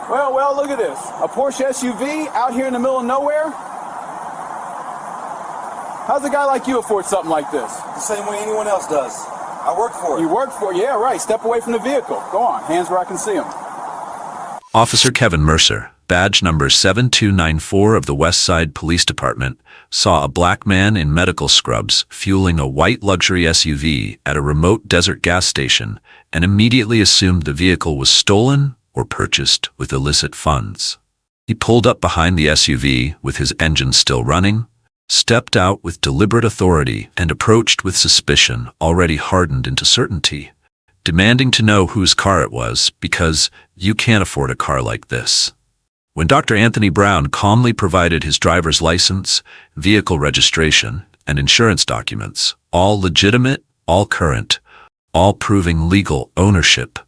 Well, look at this. A Porsche SUV out here in the middle of nowhere? How's a guy like you afford something like this? The same way anyone else does. I work for it. You work for it? Yeah, right. Step away from the vehicle. Go on. Hands where I can see them. Officer Kevin Mercer, badge number 7294 of the West Side Police Department, saw a black man in medical scrubs fueling a white luxury SUV at a remote desert gas station and immediately assumed the vehicle was stolen or purchased with illicit funds. He pulled up behind the SUV with his engine still running, stepped out with deliberate authority, and approached with suspicion already hardened into certainty, demanding to know whose car it was because you can't afford a car like this. When Dr. Anthony Brown calmly provided his driver's license, vehicle registration, and insurance documents, all legitimate, all current, all proving legal ownership,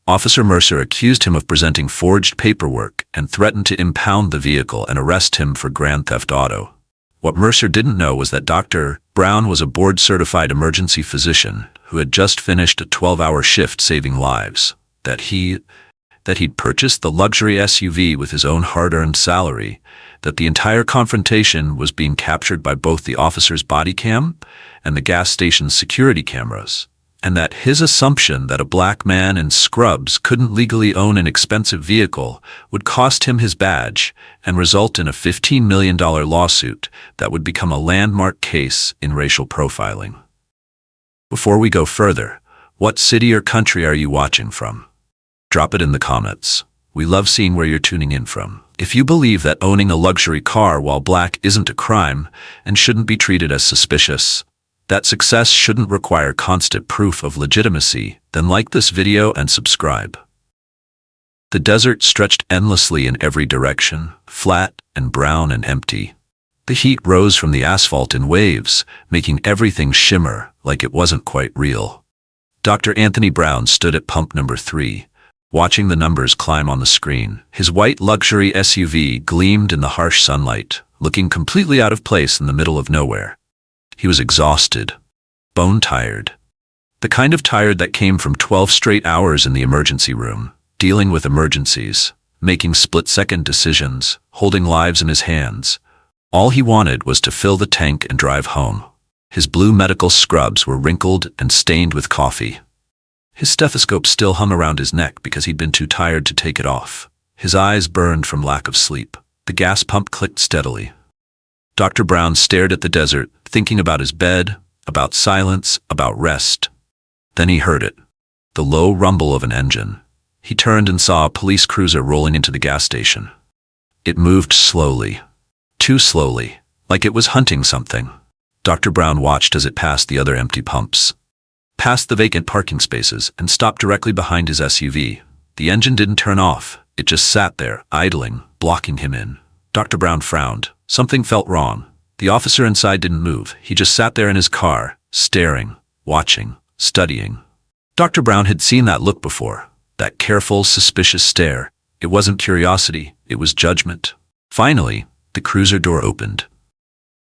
Officer Mercer accused him of presenting forged paperwork and threatened to impound the vehicle and arrest him for grand theft auto. What Mercer didn't know was that Dr. Brown was a board-certified emergency physician who had just finished a 12-hour shift saving lives, that he'd purchased the luxury SUV with his own hard-earned salary, that the entire confrontation was being captured by both the officer's body cam and the gas station's security cameras, and that his assumption that a black man in scrubs couldn't legally own an expensive vehicle would cost him his badge and result in a $15 million lawsuit that would become a landmark case in racial profiling. Before we go further, what city or country are you watching from? Drop it in the comments. We love seeing where you're tuning in from. If you believe that owning a luxury car while black isn't a crime and shouldn't be treated as suspicious, that success shouldn't require constant proof of legitimacy, then like this video and subscribe. The desert stretched endlessly in every direction, flat and brown and empty. The heat rose from the asphalt in waves, making everything shimmer like it wasn't quite real. Dr. Anthony Brown stood at pump number 3, watching the numbers climb on the screen. His white luxury SUV gleamed in the harsh sunlight, looking completely out of place in the middle of nowhere. He was exhausted, bone-tired. The kind of tired that came from 12 straight hours in the emergency room, dealing with emergencies, making split-second decisions, holding lives in his hands. All he wanted was to fill the tank and drive home. His blue medical scrubs were wrinkled and stained with coffee. His stethoscope still hung around his neck because he'd been too tired to take it off. His eyes burned from lack of sleep. The gas pump clicked steadily. Dr. Brown stared at the desert, thinking about his bed, about silence, about rest. Then he heard it, the low rumble of an engine. He turned and saw a police cruiser rolling into the gas station. It moved slowly, too slowly, like it was hunting something. Dr. Brown watched as it passed the other empty pumps, past the vacant parking spaces, and stopped directly behind his SUV. The engine didn't turn off. It just sat there, idling, blocking him in. Dr. Brown frowned. Something felt wrong. The officer inside didn't move. He just sat there in his car, staring, watching, studying. Dr. Brown had seen that look before, that careful, suspicious stare. It wasn't curiosity, it was judgment. Finally, the cruiser door opened.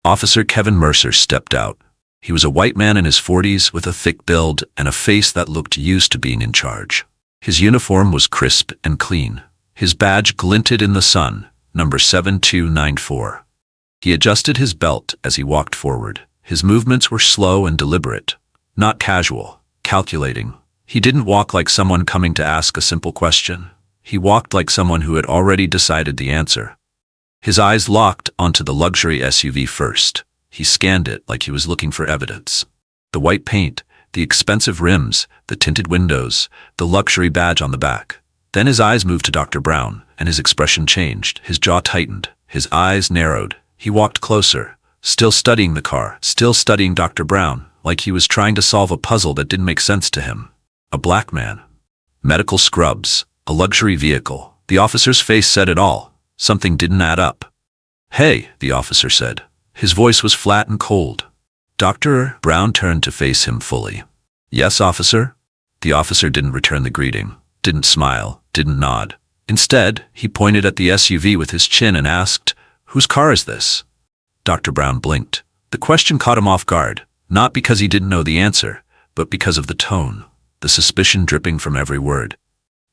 Officer Kevin Mercer stepped out. He was a white man in his 40s with a thick build and a face that looked used to being in charge. His uniform was crisp and clean. His badge glinted in the sun, number 7294. He adjusted his belt as he walked forward. His movements were slow and deliberate, not casual, calculating. He didn't walk like someone coming to ask a simple question. He walked like someone who had already decided the answer. His eyes locked onto the luxury SUV first. He scanned it like he was looking for evidence. The white paint, the expensive rims, the tinted windows, the luxury badge on the back. Then his eyes moved to Dr. Brown, and his expression changed. His jaw tightened. His eyes narrowed. He walked closer, still studying the car, still studying Dr. Brown, like he was trying to solve a puzzle that didn't make sense to him. A black man. Medical scrubs. A luxury vehicle. The officer's face said it all. Something didn't add up. "Hey," the officer said. His voice was flat and cold. Dr. Brown turned to face him fully. "Yes, officer?" The officer didn't return the greeting, didn't smile, didn't nod. Instead, he pointed at the SUV with his chin and asked, "Whose car is this?" Dr. Brown blinked. The question caught him off guard, not because he didn't know the answer, but because of the tone, the suspicion dripping from every word.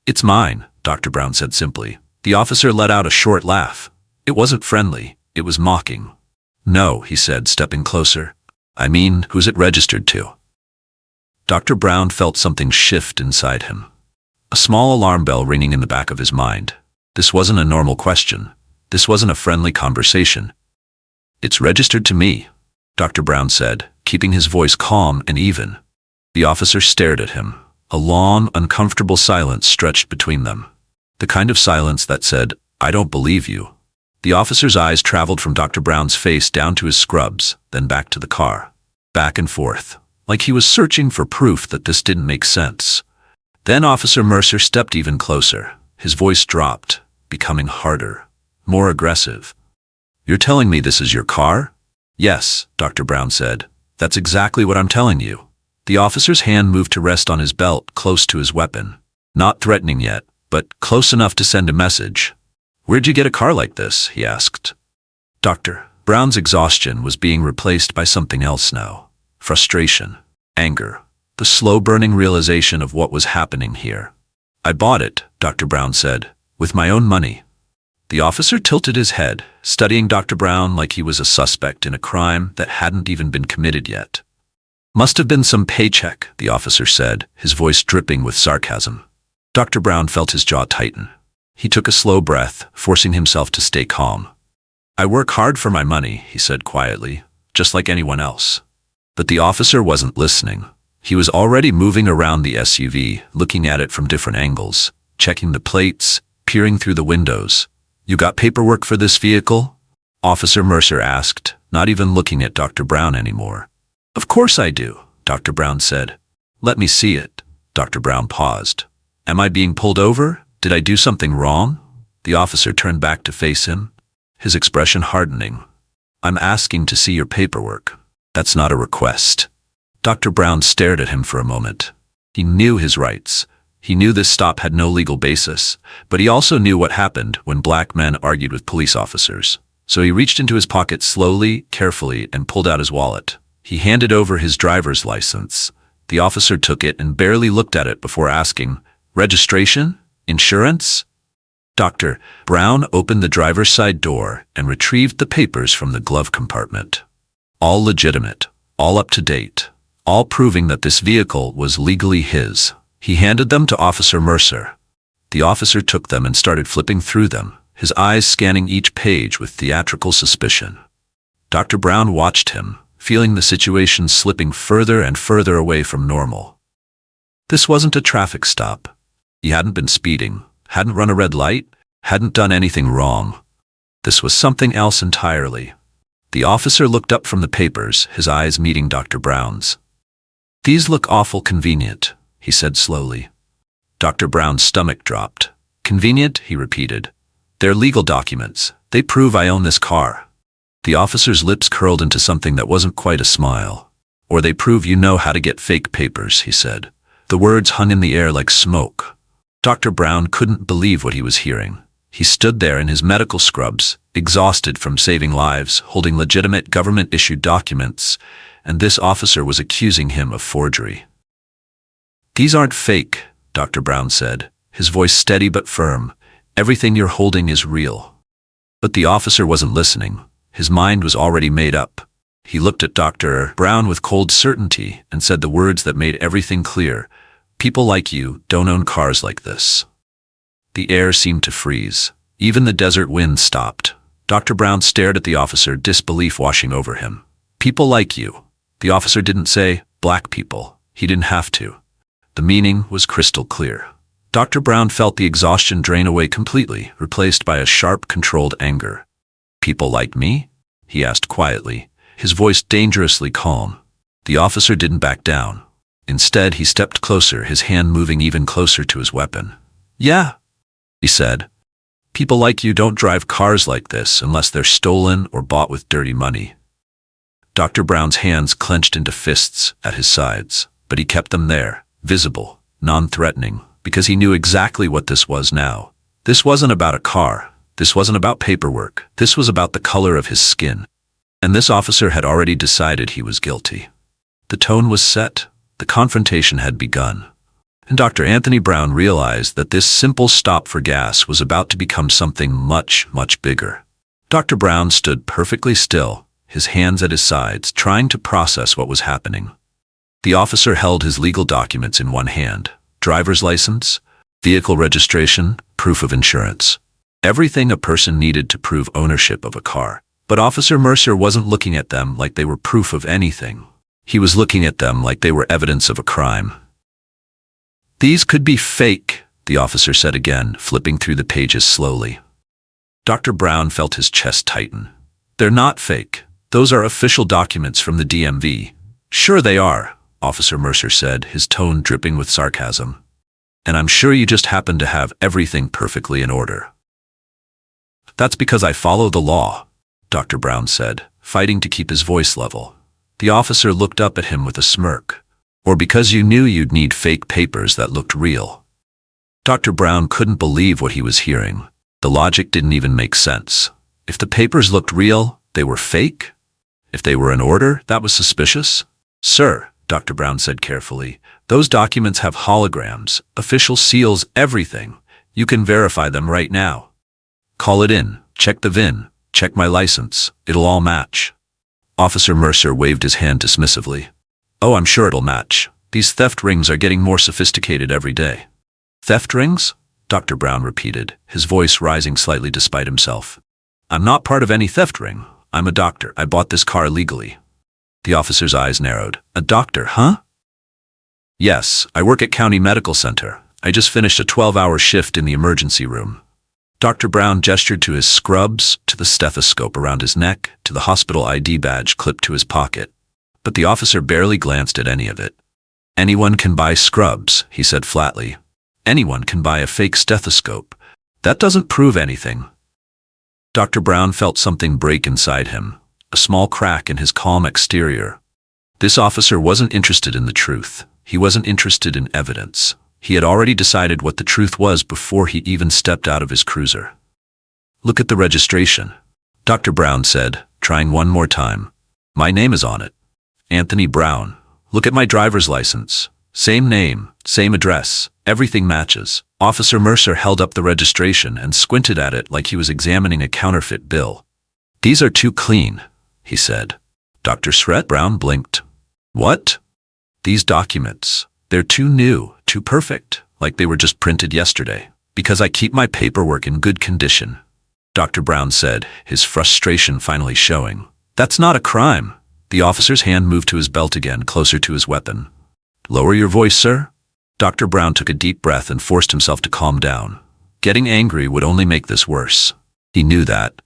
"It's mine," Dr. Brown said simply. The officer let out a short laugh. It wasn't friendly, it was mocking. "No," he said, stepping closer. "I mean, who's it registered to?" Dr. Brown felt something shift inside him. A small alarm bell ringing in the back of his mind. This wasn't a normal question. This wasn't a friendly conversation. "It's registered to me," Dr. Brown said, keeping his voice calm and even. The officer stared at him. A long, uncomfortable silence stretched between them. The kind of silence that said, "I don't believe you." The officer's eyes traveled from Dr. Brown's face down to his scrubs, then back to the car. Back and forth, like he was searching for proof that this didn't make sense. Then Officer Mercer stepped even closer. His voice dropped, becoming harder, more aggressive. "You're telling me this is your car?" "Yes," Dr. Brown said. "That's exactly what I'm telling you." The officer's hand moved to rest on his belt, close to his weapon. Not threatening yet, but close enough to send a message. "Where'd you get a car like this?" he asked. Dr. Brown's exhaustion was being replaced by something else now. Frustration, anger, the slow-burning realization of what was happening here. "I bought it," Dr. Brown said, "with my own money." The officer tilted his head, studying Dr. Brown like he was a suspect in a crime that hadn't even been committed yet. "Must have been some paycheck," the officer said, his voice dripping with sarcasm. Dr. Brown felt his jaw tighten. He took a slow breath, forcing himself to stay calm. "I work hard for my money," he said quietly, "just like anyone else." But the officer wasn't listening. He was already moving around the SUV, looking at it from different angles, checking the plates, peering through the windows. "You got paperwork for this vehicle?" Officer Mercer asked, not even looking at Dr. Brown anymore. "Of course I do," Dr. Brown said. "Let me see it." Dr. Brown paused. "Am I being pulled over? Did I do something wrong?" The officer turned back to face him, his expression hardening. "I'm asking to see your paperwork. That's not a request." Dr. Brown stared at him for a moment. He knew his rights. He knew this stop had no legal basis, but he also knew what happened when black men argued with police officers. So he reached into his pocket slowly, carefully, and pulled out his wallet. He handed over his driver's license. The officer took it and barely looked at it before asking, "Registration? Insurance?" Dr. Brown opened the driver's side door and retrieved the papers from the glove compartment. All legitimate, all up to date, all proving that this vehicle was legally his. He handed them to Officer Mercer. The officer took them and started flipping through them, his eyes scanning each page with theatrical suspicion. Dr. Brown watched him, feeling the situation slipping further and further away from normal. This wasn't a traffic stop. He hadn't been speeding, hadn't run a red light, hadn't done anything wrong. This was something else entirely. The officer looked up from the papers, his eyes meeting Dr. Brown's. "These look awful convenient," he said slowly. Dr. Brown's stomach dropped. "Convenient?" he repeated. "They're legal documents. They prove I own this car." The officer's lips curled into something that wasn't quite a smile. "Or they prove you know how to get fake papers," he said. The words hung in the air like smoke. Dr. Brown couldn't believe what he was hearing. He stood there in his medical scrubs, exhausted from saving lives, holding legitimate government-issued documents, and this officer was accusing him of forgery. "These aren't fake," Dr. Brown said, his voice steady but firm. "Everything you're holding is real." But the officer wasn't listening. His mind was already made up. He looked at Dr. Brown with cold certainty and said the words that made everything clear. "People like you don't own cars like this." The air seemed to freeze. Even the desert wind stopped. Dr. Brown stared at the officer, disbelief washing over him. "People like you." The officer didn't say, "black people." He didn't have to. The meaning was crystal clear. Dr. Brown felt the exhaustion drain away completely, replaced by a sharp, controlled anger. "People like me?" he asked quietly, his voice dangerously calm. The officer didn't back down. Instead, he stepped closer, his hand moving even closer to his weapon. "Yeah," he said. "People like you don't drive cars like this unless they're stolen or bought with dirty money." Dr. Brown's hands clenched into fists at his sides, but he kept them there, visible, non-threatening, because he knew exactly what this was now. This wasn't about a car. This wasn't about paperwork. This was about the color of his skin. And this officer had already decided he was guilty. The tone was set. The confrontation had begun. And Dr. Anthony Brown realized that this simple stop for gas was about to become something much, much bigger. Dr. Brown stood perfectly still, his hands at his sides, trying to process what was happening. The officer held his legal documents in one hand: driver's license, vehicle registration, proof of insurance. Everything a person needed to prove ownership of a car. But Officer Mercer wasn't looking at them like they were proof of anything. He was looking at them like they were evidence of a crime. "These could be fake," the officer said again, flipping through the pages slowly. Dr. Brown felt his chest tighten. "They're not fake. Those are official documents from the DMV." "Sure they are," Officer Mercer said, his tone dripping with sarcasm. "And I'm sure you just happen to have everything perfectly in order." "That's because I follow the law," Dr. Brown said, fighting to keep his voice level. The officer looked up at him with a smirk. "Or because you knew you'd need fake papers that looked real." Dr. Brown couldn't believe what he was hearing. The logic didn't even make sense. If the papers looked real, they were fake? If they were in order, that was suspicious? "Sir," Dr. Brown said carefully, "those documents have holograms, official seals, everything. You can verify them right now. Call it in, check the VIN, check my license. It'll all match." Officer Mercer waved his hand dismissively. "Oh, I'm sure it'll match. These theft rings are getting more sophisticated every day." "Theft rings?" Dr. Brown repeated, his voice rising slightly despite himself. "I'm not part of any theft ring. I'm a doctor. I bought this car legally." The officer's eyes narrowed. "A doctor, huh?" "Yes, I work at County Medical Center. I just finished a 12-hour shift in the emergency room." Dr. Brown gestured to his scrubs, to the stethoscope around his neck, to the hospital ID badge clipped to his pocket. But the officer barely glanced at any of it. "Anyone can buy scrubs," he said flatly. "Anyone can buy a fake stethoscope. That doesn't prove anything." Dr. Brown felt something break inside him, a small crack in his calm exterior. This officer wasn't interested in the truth. He wasn't interested in evidence. He had already decided what the truth was before he even stepped out of his cruiser. "Look at the registration," Dr. Brown said, trying one more time. "My name is on it. Anthony Brown. Look at my driver's license. Same name, same address, everything matches." Officer Mercer held up the registration and squinted at it like he was examining a counterfeit bill. "These are too clean," he said. Dr. Sret Brown blinked. "What?" "These documents. They're too new, too perfect, like they were just printed yesterday. Because I keep my paperwork in good condition," Dr. Brown said, his frustration finally showing. "That's not a crime." The officer's hand moved to his belt again, closer to his weapon. "Lower your voice, sir." Dr. Brown took a deep breath and forced himself to calm down. Getting angry would only make this worse. He knew that.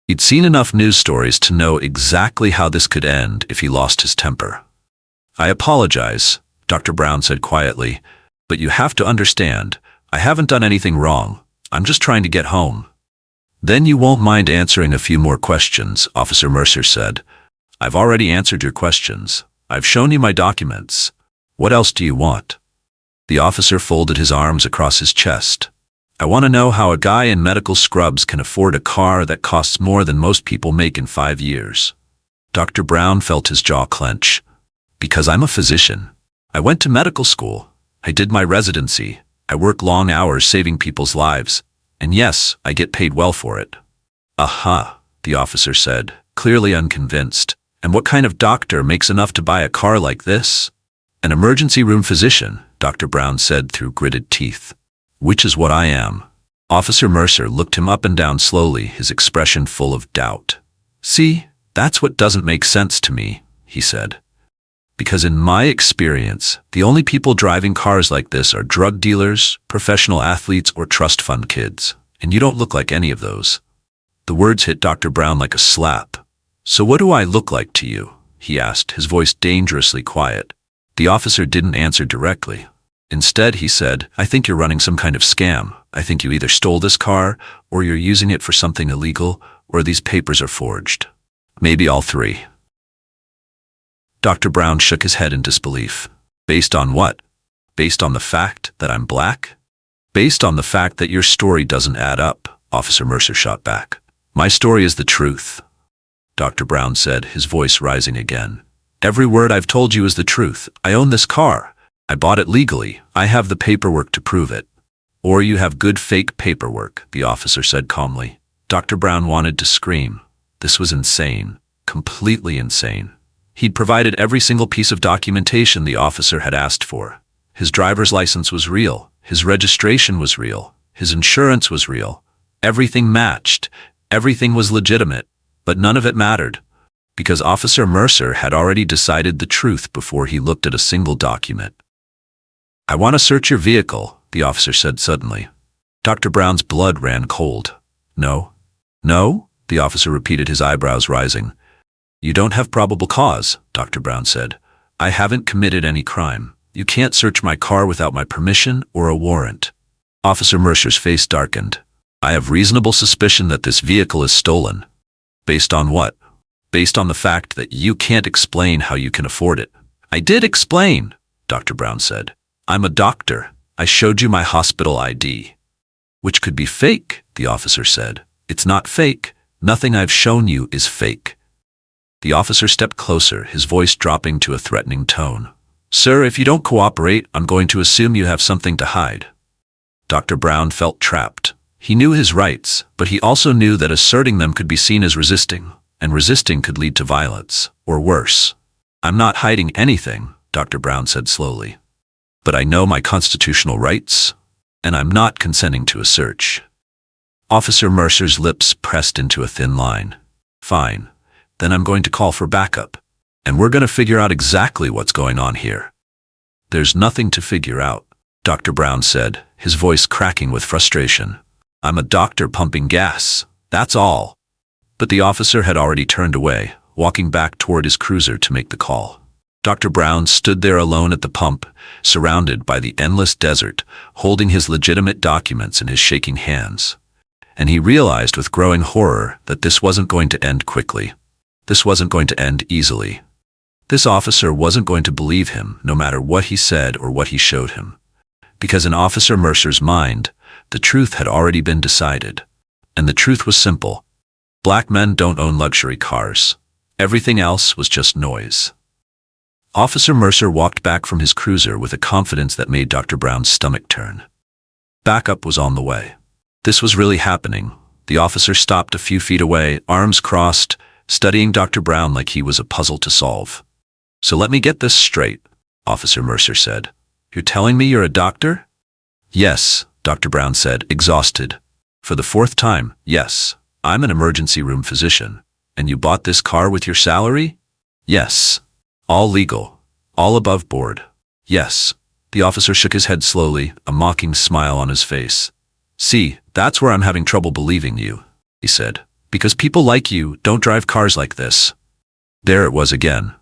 He'd seen enough news stories to know exactly how this could end if he lost his temper. "I apologize," Dr. Brown said quietly, "but you have to understand, I haven't done anything wrong. I'm just trying to get home." "Then you won't mind answering a few more questions," Officer Mercer said. "I've already answered your questions. I've shown you my documents. What else do you want?" The officer folded his arms across his chest. "I want to know how a guy in medical scrubs can afford a car that costs more than most people make in 5 years." Dr. Brown felt his jaw clench. "Because I'm a physician. I went to medical school. I did my residency. I work long hours saving people's lives. And yes, I get paid well for it." "Aha," the officer said, clearly unconvinced. "And what kind of doctor makes enough to buy a car like this?" "An emergency room physician," Dr. Brown said through gritted teeth. "Which is what I am." Officer Mercer looked him up and down slowly, his expression full of doubt. "See, that's what doesn't make sense to me," he said. "Because in my experience, the only people driving cars like this are drug dealers, professional athletes, or trust fund kids. And you don't look like any of those." The words hit Dr. Brown like a slap. "So what do I look like to you?" he asked, his voice dangerously quiet. The officer didn't answer directly. Instead, he said, "I think you're running some kind of scam. I think you either stole this car, or you're using it for something illegal, or these papers are forged. Maybe all three." Dr. Brown shook his head in disbelief. "Based on what? Based on the fact that I'm black?" "Based on the fact that your story doesn't add up," Officer Mercer shot back. "My story is the truth," Dr. Brown said, his voice rising again. "Every word I've told you is the truth. I own this car. I bought it legally. I have the paperwork to prove it. Or you have good fake paperwork, the officer said calmly. Dr. Brown wanted to scream. This was insane. Completely insane. He'd provided every single piece of documentation the officer had asked for. His driver's license was real. His registration was real. His insurance was real. Everything matched. Everything was legitimate. But none of it mattered, because Officer Mercer had already decided the truth before he looked at a single document. I want to search your vehicle, the officer said suddenly. Dr. Brown's blood ran cold. No? No? The officer repeated, his eyebrows rising. You don't have probable cause, Dr. Brown said. I haven't committed any crime. You can't search my car without my permission or a warrant. Officer Mercer's face darkened. I have reasonable suspicion that this vehicle is stolen. Based on what? Based on the fact that you can't explain how you can afford it. I did explain, Dr. Brown said. I'm a doctor. I showed you my hospital ID. Which could be fake, the officer said. It's not fake. Nothing I've shown you is fake. The officer stepped closer, his voice dropping to a threatening tone. Sir, if you don't cooperate, I'm going to assume you have something to hide. Dr. Brown felt trapped. He knew his rights, but he also knew that asserting them could be seen as resisting, and resisting could lead to violence, or worse. I'm not hiding anything, Dr. Brown said slowly. But I know my constitutional rights, and I'm not consenting to a search. Officer Mercer's lips pressed into a thin line. Fine. Then I'm going to call for backup, and we're going to figure out exactly what's going on here. There's nothing to figure out, Dr. Brown said, his voice cracking with frustration. I'm a doctor pumping gas, that's all. But the officer had already turned away, walking back toward his cruiser to make the call. Dr. Brown stood there alone at the pump, surrounded by the endless desert, holding his legitimate documents in his shaking hands. And he realized with growing horror that this wasn't going to end quickly. This wasn't going to end easily. This officer wasn't going to believe him, no matter what he said or what he showed him. Because in Officer Mercer's mind, the truth had already been decided. And the truth was simple. Black men don't own luxury cars. Everything else was just noise. Officer Mercer walked back from his cruiser with a confidence that made Dr. Brown's stomach turn. Backup was on the way. This was really happening. The officer stopped a few feet away, arms crossed, studying Dr. Brown like he was a puzzle to solve. So let me get this straight, Officer Mercer said. You're telling me you're a doctor? Yes, Dr. Brown said, exhausted. For the fourth time, yes. I'm an emergency room physician. And you bought this car with your salary? Yes. All legal. All above board. Yes. The officer shook his head slowly, a mocking smile on his face. See, that's where I'm having trouble believing you, he said. Because people like you don't drive cars like this. There it was again.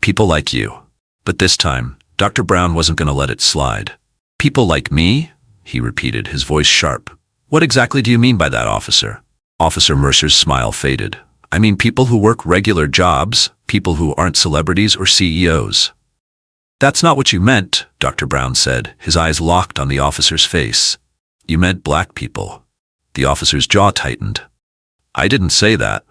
People like you. But this time, Dr. Brown wasn't going to let it slide. People like me? He repeated, his voice sharp. What exactly do you mean by that, officer? Officer Mercer's smile faded. I mean people who work regular jobs, people who aren't celebrities or CEOs. That's not what you meant, Dr. Brown said, his eyes locked on the officer's face. You meant black people. The officer's jaw tightened. I didn't say that.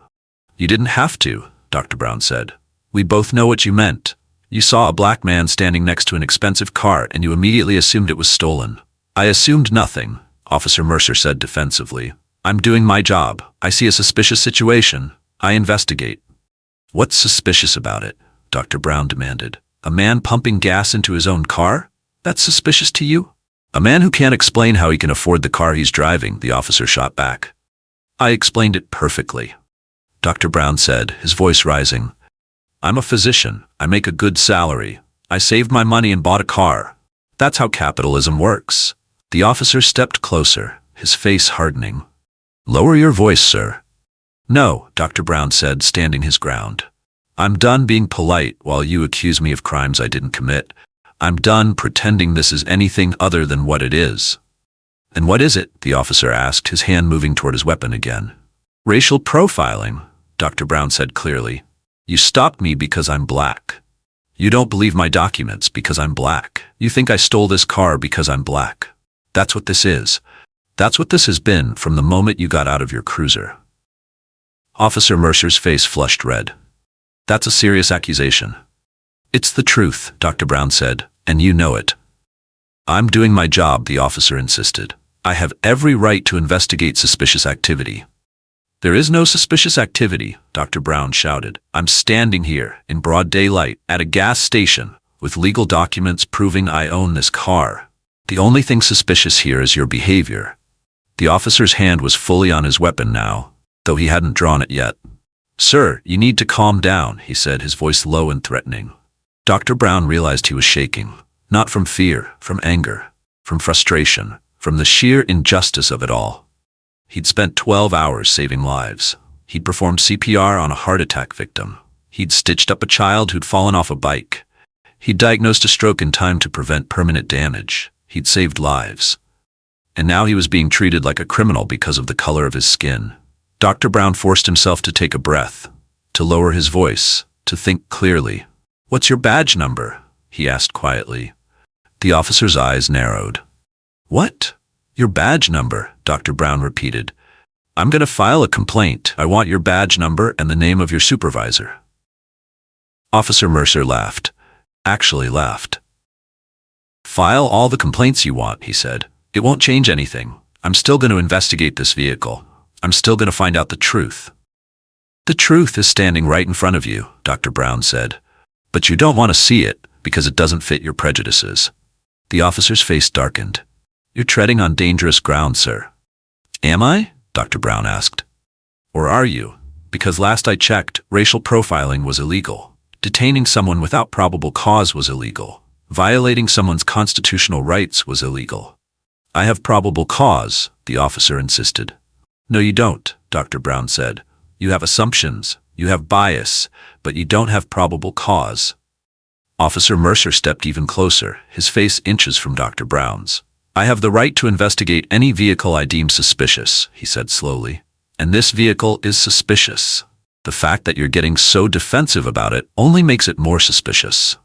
You didn't have to, Dr. Brown said. We both know what you meant. You saw a black man standing next to an expensive car and you immediately assumed it was stolen. I assumed nothing, Officer Mercer said defensively. I'm doing my job. I see a suspicious situation. I investigate. What's suspicious about it? Dr. Brown demanded. A man pumping gas into his own car? That's suspicious to you? A man who can't explain how he can afford the car he's driving, the officer shot back. I explained it perfectly, Dr. Brown said, his voice rising. I'm a physician. I make a good salary. I saved my money and bought a car. That's how capitalism works. The officer stepped closer, his face hardening. Lower your voice, sir. No, Dr. Brown said, standing his ground. I'm done being polite while you accuse me of crimes I didn't commit. I'm done pretending this is anything other than what it is. And what is it? The officer asked, his hand moving toward his weapon again. Racial profiling, Dr. Brown said clearly. You stopped me because I'm black. You don't believe my documents because I'm black. You think I stole this car because I'm black. That's what this is. That's what this has been from the moment you got out of your cruiser. Officer Mercer's face flushed red. That's a serious accusation. It's the truth, Dr. Brown said, and you know it. I'm doing my job, the officer insisted. I have every right to investigate suspicious activity. There is no suspicious activity, Dr. Brown shouted. I'm standing here in broad daylight at a gas station with legal documents proving I own this car. The only thing suspicious here is your behavior. The officer's hand was fully on his weapon now, though he hadn't drawn it yet. Sir, you need to calm down, he said, his voice low and threatening. Dr. Brown realized he was shaking, not from fear, from anger, from frustration, from the sheer injustice of it all. He'd spent 12 hours saving lives. He'd performed CPR on a heart attack victim. He'd stitched up a child who'd fallen off a bike. He'd diagnosed a stroke in time to prevent permanent damage. He'd saved lives. And now he was being treated like a criminal because of the color of his skin. Dr. Brown forced himself to take a breath, to lower his voice, to think clearly. What's your badge number? He asked quietly. The officer's eyes narrowed. What? Your badge number, Dr. Brown repeated. I'm going to file a complaint. I want your badge number and the name of your supervisor. Officer Mercer laughed. Actually laughed. File all the complaints you want, he said. It won't change anything. I'm still going to investigate this vehicle. I'm still going to find out the truth. The truth is standing right in front of you, Dr. Brown said. But you don't want to see it because it doesn't fit your prejudices. The officer's face darkened. You're treading on dangerous ground, sir. Am I? Dr. Brown asked. Or are you? Because last I checked, racial profiling was illegal. Detaining someone without probable cause was illegal. Violating someone's constitutional rights was illegal. I have probable cause, the officer insisted. No, you don't, Dr. Brown said. You have assumptions, you have bias, but you don't have probable cause. Officer Mercer stepped even closer, his face inches from Dr. Brown's. I have the right to investigate any vehicle I deem suspicious, he said slowly. And this vehicle is suspicious. The fact that you're getting so defensive about it only makes it more suspicious.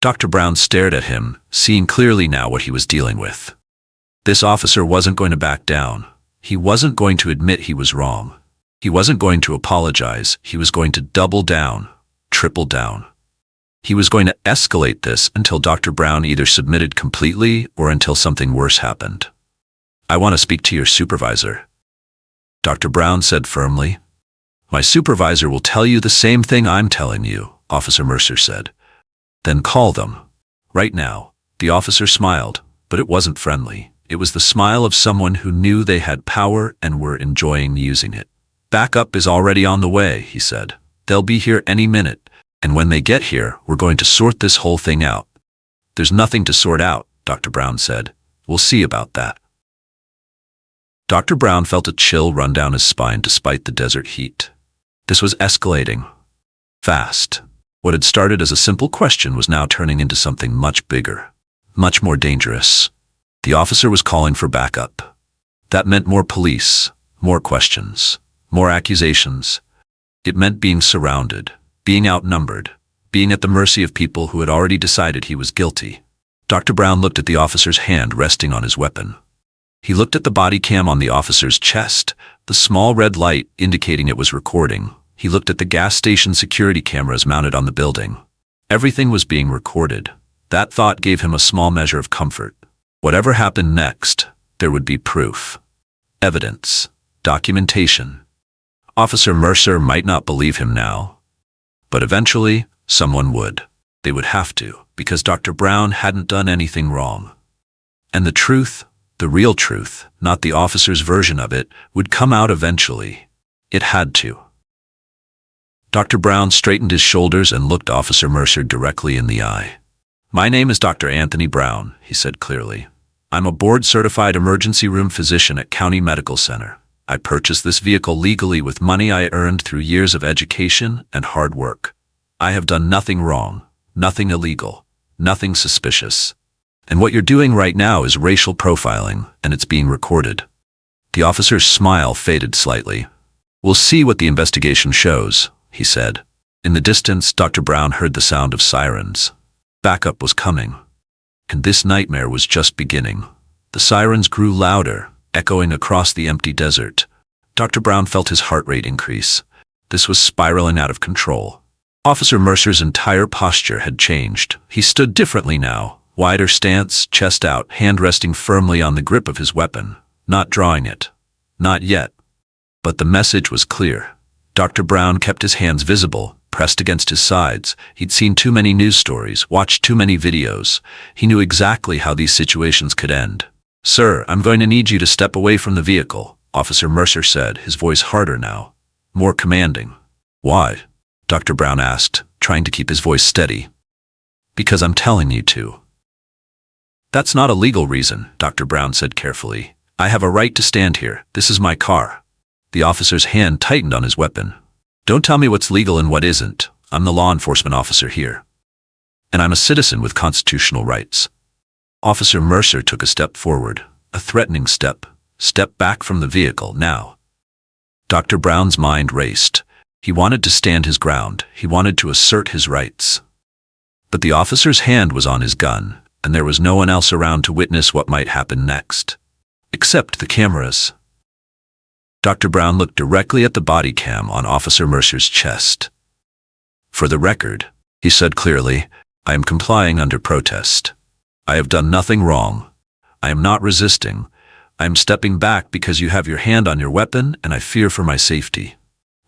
Dr. Brown stared at him, seeing clearly now what he was dealing with. This officer wasn't going to back down. He wasn't going to admit he was wrong. He wasn't going to apologize. He was going to double down, triple down. He was going to escalate this until Dr. Brown either submitted completely or until something worse happened. I want to speak to your supervisor, Dr. Brown said firmly. My supervisor will tell you the same thing I'm telling you, Officer Mercer said. Then call them. Right now. The officer smiled, but it wasn't friendly. It was the smile of someone who knew they had power and were enjoying using it. Backup is already on the way, he said. They'll be here any minute. And when they get here, we're going to sort this whole thing out. There's nothing to sort out, Dr. Brown said. We'll see about that. Dr. Brown felt a chill run down his spine despite the desert heat. This was escalating. Fast. What had started as a simple question was now turning into something much bigger, much more dangerous. The officer was calling for backup. That meant more police, more questions, more accusations. It meant being surrounded, being outnumbered, being at the mercy of people who had already decided he was guilty. Dr. Brown looked at the officer's hand resting on his weapon. He looked at the body cam on the officer's chest, the small red light indicating it was recording. He looked at the gas station security cameras mounted on the building. Everything was being recorded. That thought gave him a small measure of comfort. Whatever happened next, there would be proof, evidence, documentation. Officer Mercer might not believe him now, but eventually someone would. They would have to, because Dr. Brown hadn't done anything wrong. And the truth, the real truth, not the officer's version of it, would come out eventually. It had to. Dr. Brown straightened his shoulders and looked Officer Mercer directly in the eye. My name is Dr. Anthony Brown, he said clearly. I'm a board-certified emergency room physician at County Medical Center. I purchased this vehicle legally with money I earned through years of education and hard work. I have done nothing wrong, nothing illegal, nothing suspicious. And what you're doing right now is racial profiling, and it's being recorded. The officer's smile faded slightly. We'll see what the investigation shows, he said. In the distance, Dr. Brown heard the sound of sirens. Backup was coming. And this nightmare was just beginning. The sirens grew louder, echoing across the empty desert. Dr. Brown felt his heart rate increase. This was spiraling out of control. Officer Mercer's entire posture had changed. He stood differently now, Wider stance, chest out, hand resting firmly on the grip of his weapon, not drawing it. Not yet. But the message was clear. Dr. Brown kept his hands visible, pressed against his sides. He'd seen too many news stories, watched too many videos. He knew exactly how these situations could end. "Sir, I'm going to need you to step away from the vehicle," Officer Mercer said, his voice harder now, more commanding. "Why?" Dr. Brown asked, trying to keep his voice steady. "Because I'm telling you to." "That's not a legal reason," Dr. Brown said carefully. "I have a right to stand here. This is my car." The officer's hand tightened on his weapon. "Don't tell me what's legal and what isn't. I'm the law enforcement officer here. And I'm a citizen with constitutional rights." Officer Mercer took a step forward, a threatening step back from the vehicle now. Dr. Brown's mind raced. He wanted to stand his ground. He wanted to assert his rights. But the officer's hand was on his gun, and there was no one else around to witness what might happen next. Except the cameras. Dr. Brown looked directly at the body cam on Officer Mercer's chest. "For the record," he said clearly, "I am complying under protest. I have done nothing wrong. I am not resisting. I am stepping back because you have your hand on your weapon and I fear for my safety."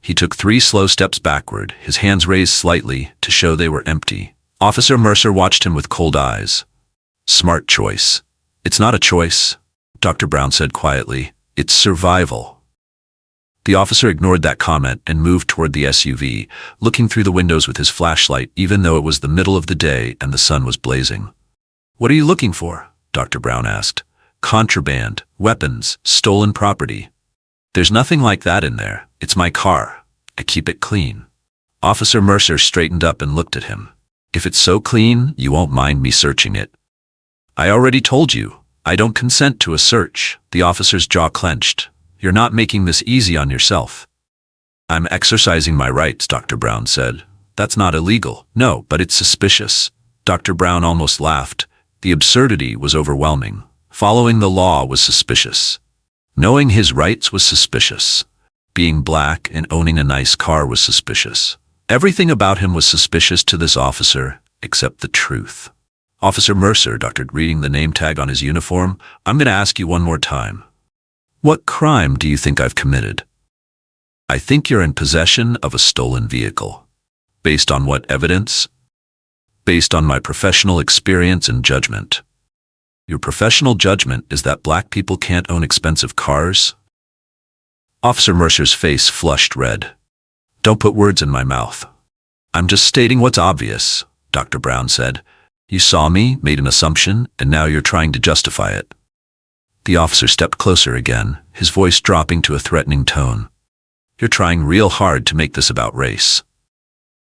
He took 3 slow steps backward, his hands raised slightly to show they were empty. Officer Mercer watched him with cold eyes. "Smart choice." "It's not a choice," Dr. Brown said quietly. "It's survival." The officer ignored that comment and moved toward the SUV, looking through the windows with his flashlight even though it was the middle of the day and the sun was blazing. "What are you looking for?" Dr. Brown asked. "Contraband, weapons, stolen property." "There's nothing like that in there. It's my car. I keep it clean." Officer Mercer straightened up and looked at him. "If it's so clean, you won't mind me searching it." "I already told you. I don't consent to a search." The officer's jaw clenched. "You're not making this easy on yourself." "I'm exercising my rights," Dr. Brown said. "That's not illegal." "No, but it's suspicious." Dr. Brown almost laughed. The absurdity was overwhelming. Following the law was suspicious. Knowing his rights was suspicious. Being black and owning a nice car was suspicious. Everything about him was suspicious to this officer, except the truth. "Officer Mercer," doctored reading the name tag on his uniform, "I'm going to ask you one more time. What crime do you think I've committed?" "I think you're in possession of a stolen vehicle." "Based on what evidence?" "Based on my professional experience and judgment." "Your professional judgment is that black people can't own expensive cars?" Officer Mercer's face flushed red. "Don't put words in my mouth." "I'm just stating what's obvious," Dr. Brown said. "You saw me, made an assumption, and now you're trying to justify it." The officer stepped closer again, his voice dropping to a threatening tone. "You're trying real hard to make this about race."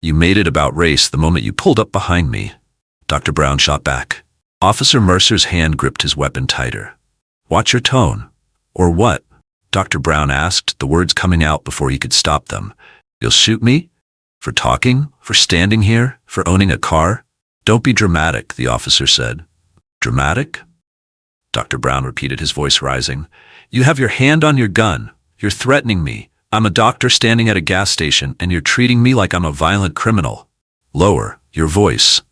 "You made it about race the moment you pulled up behind me." Dr. Brown shot back. Officer Mercer's hand gripped his weapon tighter. "Watch your tone." "Or what?" Dr. Brown asked, the words coming out before he could stop them. "You'll shoot me? For talking? For standing here? For owning a car?" "Don't be dramatic," the officer said. "Dramatic?" Dr. Brown repeated, his voice rising. "You have your hand on your gun. You're threatening me. I'm a doctor standing at a gas station, and you're treating me like I'm a violent criminal." "Lower your voice,"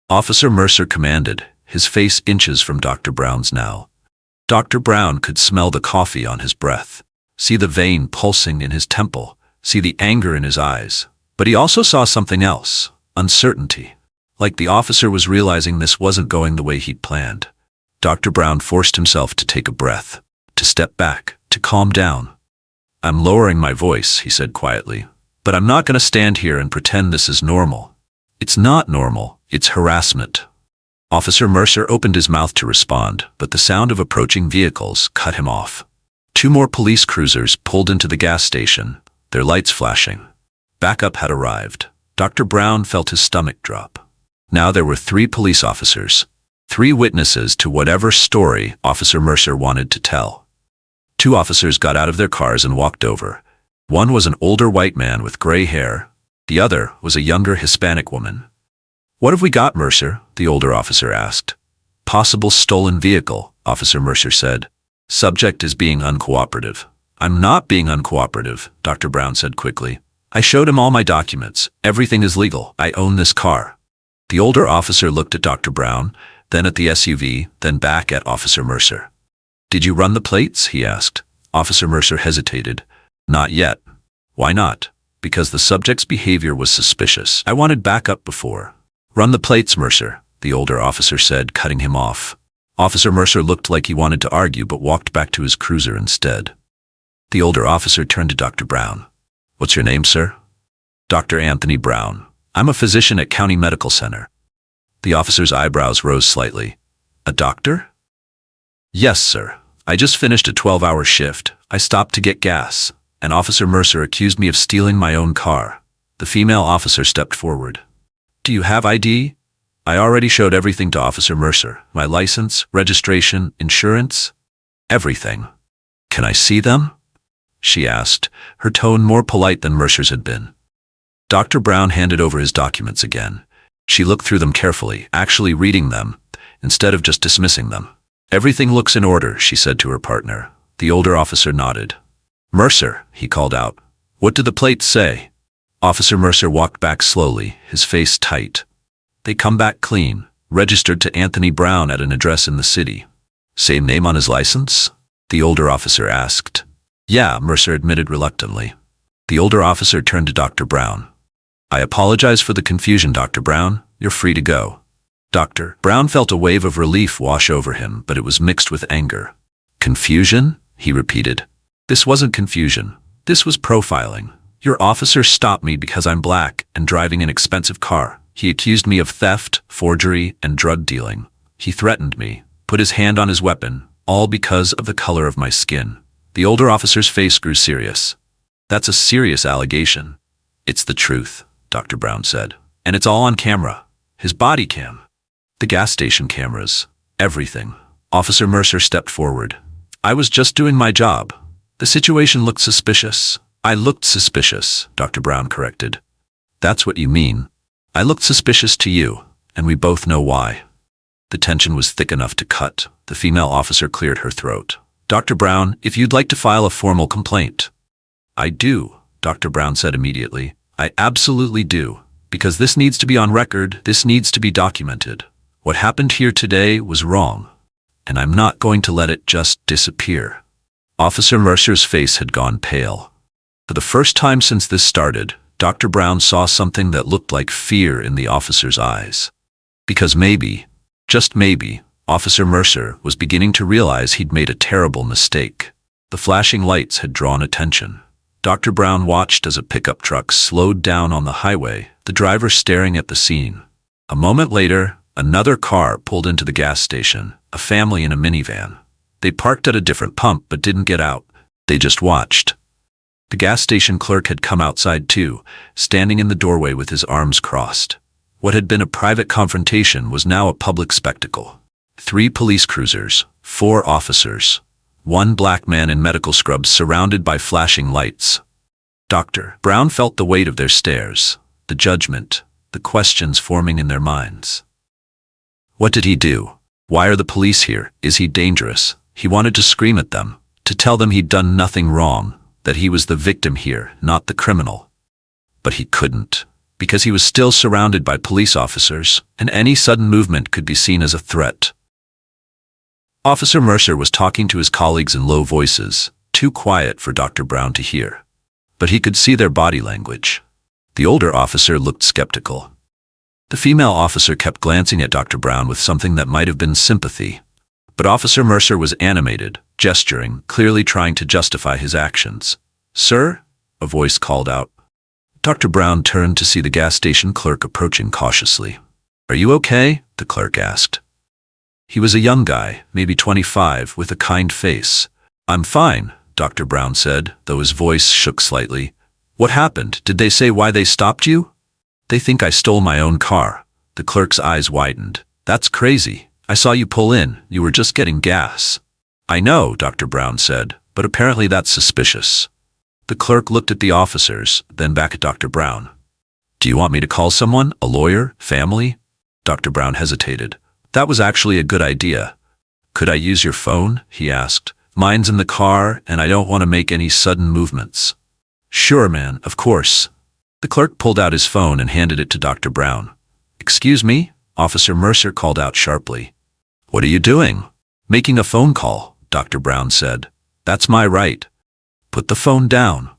Officer Mercer commanded, his face inches from Dr. Brown's now. Dr. Brown could smell the coffee on his breath, see the vein pulsing in his temple, see the anger in his eyes. But he also saw something else, uncertainty. Like the officer was realizing this wasn't going the way he'd planned. Dr. Brown forced himself to take a breath, to step back, to calm down. "I'm lowering my voice," he said quietly, "but I'm not going to stand here and pretend this is normal. It's not normal, it's harassment." Officer Mercer opened his mouth to respond, but the sound of approaching vehicles cut him off. 2 more police cruisers pulled into the gas station, their lights flashing. Backup had arrived. Dr. Brown felt his stomach drop. Now there were 3 police officers, 3 witnesses to whatever story Officer Mercer wanted to tell. 2 officers got out of their cars and walked over. One was an older white man with gray hair. The other was a younger Hispanic woman. "What have we got, Mercer?" the older officer asked. "Possible stolen vehicle," Officer Mercer said. "Subject is being uncooperative." "I'm not being uncooperative," Dr. Brown said quickly. "I showed him all my documents. Everything is legal. I own this car." The older officer looked at Dr. Brown, then at the SUV, then back at Officer Mercer. Did you run the plates? He asked. Officer Mercer hesitated. Not yet. Why not? Because the subject's behavior was suspicious. I wanted backup before. Run the plates, Mercer, the older officer said, cutting him off. Officer Mercer looked like he wanted to argue but walked back to his cruiser instead. The older officer turned to Dr. Brown. What's your name, sir? Dr. Anthony Brown. I'm a physician at County Medical Center. The officer's eyebrows rose slightly. A doctor? Yes, sir. I just finished a 12-hour shift. I stopped to get gas, and Officer Mercer accused me of stealing my own car. The female officer stepped forward. Do you have ID? I already showed everything to Officer Mercer. My license, registration, insurance, everything. Can I see them? She asked, her tone more polite than Mercer's had been. Dr. Brown handed over his documents again. She looked through them carefully, actually reading them, instead of just dismissing them. Everything looks in order, she said to her partner. The older officer nodded. Mercer, he called out. What do the plates say? Officer Mercer walked back slowly, his face tight. They come back clean, registered to Anthony Brown at an address in the city. Same name on his license? The older officer asked. Yeah, Mercer admitted reluctantly. The older officer turned to Dr. Brown. I apologize for the confusion, Dr. Brown. You're free to go. Dr. Brown felt a wave of relief wash over him, but it was mixed with anger. Confusion? He repeated. This wasn't confusion. This was profiling. Your officer stopped me because I'm black and driving an expensive car. He accused me of theft, forgery, and drug dealing. He threatened me, put his hand on his weapon, all because of the color of my skin. The older officer's face grew serious. That's a serious allegation. It's the truth, Dr. Brown said. And it's all on camera. His body cam. The gas station cameras. Everything. Officer Mercer stepped forward. I was just doing my job. The situation looked suspicious. I looked suspicious, Dr. Brown corrected. That's what you mean. I looked suspicious to you, and we both know why. The tension was thick enough to cut. The female officer cleared her throat. Dr. Brown, if you'd like to file a formal complaint. I do, Dr. Brown said immediately. I absolutely do. Because this needs to be on record, this needs to be documented. What happened here today was wrong, and I'm not going to let it just disappear. Officer Mercer's face had gone pale. For the first time since this started, Dr. Brown saw something that looked like fear in the officer's eyes. Because maybe, just maybe, Officer Mercer was beginning to realize he'd made a terrible mistake. The flashing lights had drawn attention. Dr. Brown watched as a pickup truck slowed down on the highway, the driver staring at the scene. A moment later, another car pulled into the gas station, a family in a minivan. They parked at a different pump but didn't get out. They just watched. The gas station clerk had come outside too, standing in the doorway with his arms crossed. What had been a private confrontation was now a public spectacle. 3 police cruisers, 4 officers, 1 black man in medical scrubs surrounded by flashing lights. Dr. Brown felt the weight of their stares, the judgment, the questions forming in their minds. What did he do? Why are the police here? Is he dangerous? He wanted to scream at them, to tell them he'd done nothing wrong, that he was the victim here, not the criminal. But he couldn't, because he was still surrounded by police officers, and any sudden movement could be seen as a threat. Officer Mercer was talking to his colleagues in low voices, too quiet for Dr. Brown to hear. But he could see their body language. The older officer looked skeptical. The female officer kept glancing at Dr. Brown with something that might have been sympathy. But Officer Mercer was animated, gesturing, clearly trying to justify his actions. Sir? A voice called out. Dr. Brown turned to see the gas station clerk approaching cautiously. Are you okay? The clerk asked. He was a young guy, maybe 25, with a kind face. I'm fine, Dr. Brown said, though his voice shook slightly. What happened? Did they say why they stopped you? They think I stole my own car. The clerk's eyes widened. That's crazy. I saw you pull in. You were just getting gas. I know, Dr. Brown said, but apparently that's suspicious. The clerk looked at the officers, then back at Dr. Brown. Do you want me to call someone? A lawyer? Family? Dr. Brown hesitated. That was actually a good idea. Could I use your phone? He asked. Mine's in the car, and I don't want to make any sudden movements. Sure, man, of course. The clerk pulled out his phone and handed it to Dr. Brown. Excuse me? Officer Mercer called out sharply. What are you doing? Making a phone call, Dr. Brown said. That's my right. Put the phone down.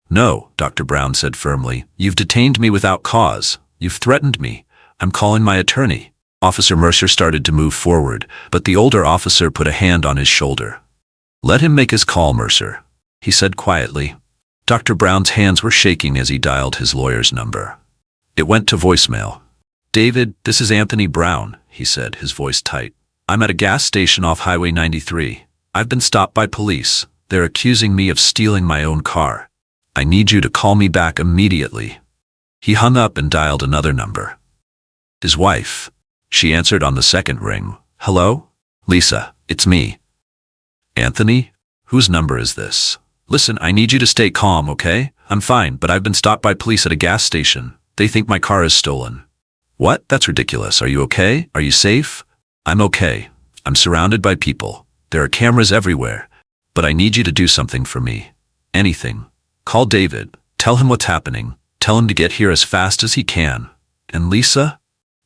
No, Dr. Brown said firmly. You've detained me without cause. You've threatened me. I'm calling my attorney. Officer Mercer started to move forward, but the older officer put a hand on his shoulder. Let him make his call, Mercer, he said quietly. Dr. Brown's hands were shaking as he dialed his lawyer's number. It went to voicemail. David, this is Anthony Brown, he said, his voice tight. I'm at a gas station off Highway 93. I've been stopped by police. They're accusing me of stealing my own car. I need you to call me back immediately. He hung up and dialed another number. His wife. She answered on the second ring. Hello? Lisa, it's me. Anthony? Whose number is this? Listen, I need you to stay calm, okay? I'm fine, but I've been stopped by police at a gas station. They think my car is stolen. What? That's ridiculous. Are you okay? Are you safe? I'm okay. I'm surrounded by people. There are cameras everywhere. But I need you to do something for me. Anything. Call David. Tell him what's happening. Tell him to get here as fast as he can. And Lisa?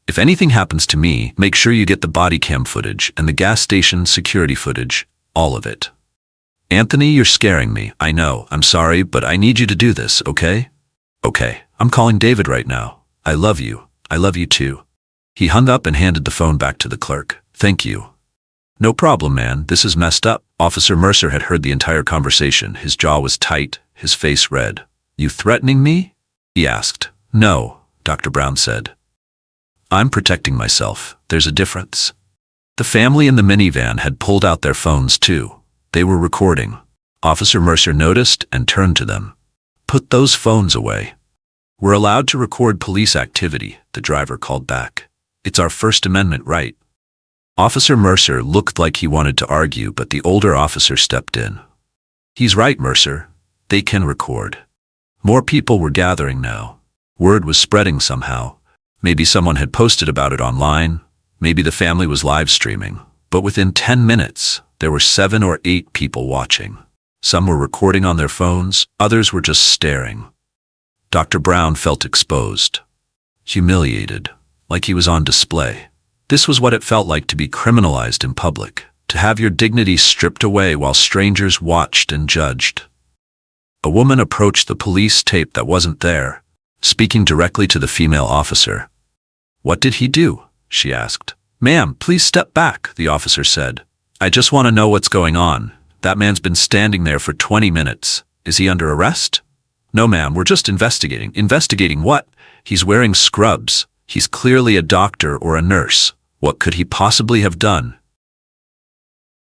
If anything happens to me, make sure you get the body cam footage and the gas station security footage. All of it. Anthony, you're scaring me. I know. I'm sorry, but I need you to do this, okay? Okay. I'm calling David right now. I love you. I love you too. He hung up and handed the phone back to the clerk. Thank you. No problem, man. This is messed up. Officer Mercer had heard the entire conversation. His jaw was tight, his face red. You threatening me? He asked. No, Dr. Brown said. I'm protecting myself. There's a difference. The family in the minivan had pulled out their phones too. They were recording. Officer Mercer noticed and turned to them. Put those phones away. We're allowed to record police activity, the driver called back. It's our First Amendment right. Officer Mercer looked like he wanted to argue, but the older officer stepped in. He's right, Mercer. They can record. More people were gathering now. Word was spreading somehow. Maybe someone had posted about it online. Maybe the family was live streaming. But within 10 minutes, there were 7 or 8 people watching. Some were recording on their phones, others were just staring. Dr. Brown felt exposed, humiliated, like he was on display. This was what it felt like to be criminalized in public, to have your dignity stripped away while strangers watched and judged. A woman approached the police tape that wasn't there, speaking directly to the female officer. What did he do? She asked. Ma'am, please step back, the officer said. I just want to know what's going on. That man's been standing there for 20 minutes. Is he under arrest? No, ma'am, we're just investigating. Investigating what? He's wearing scrubs. He's clearly a doctor or a nurse. What could he possibly have done?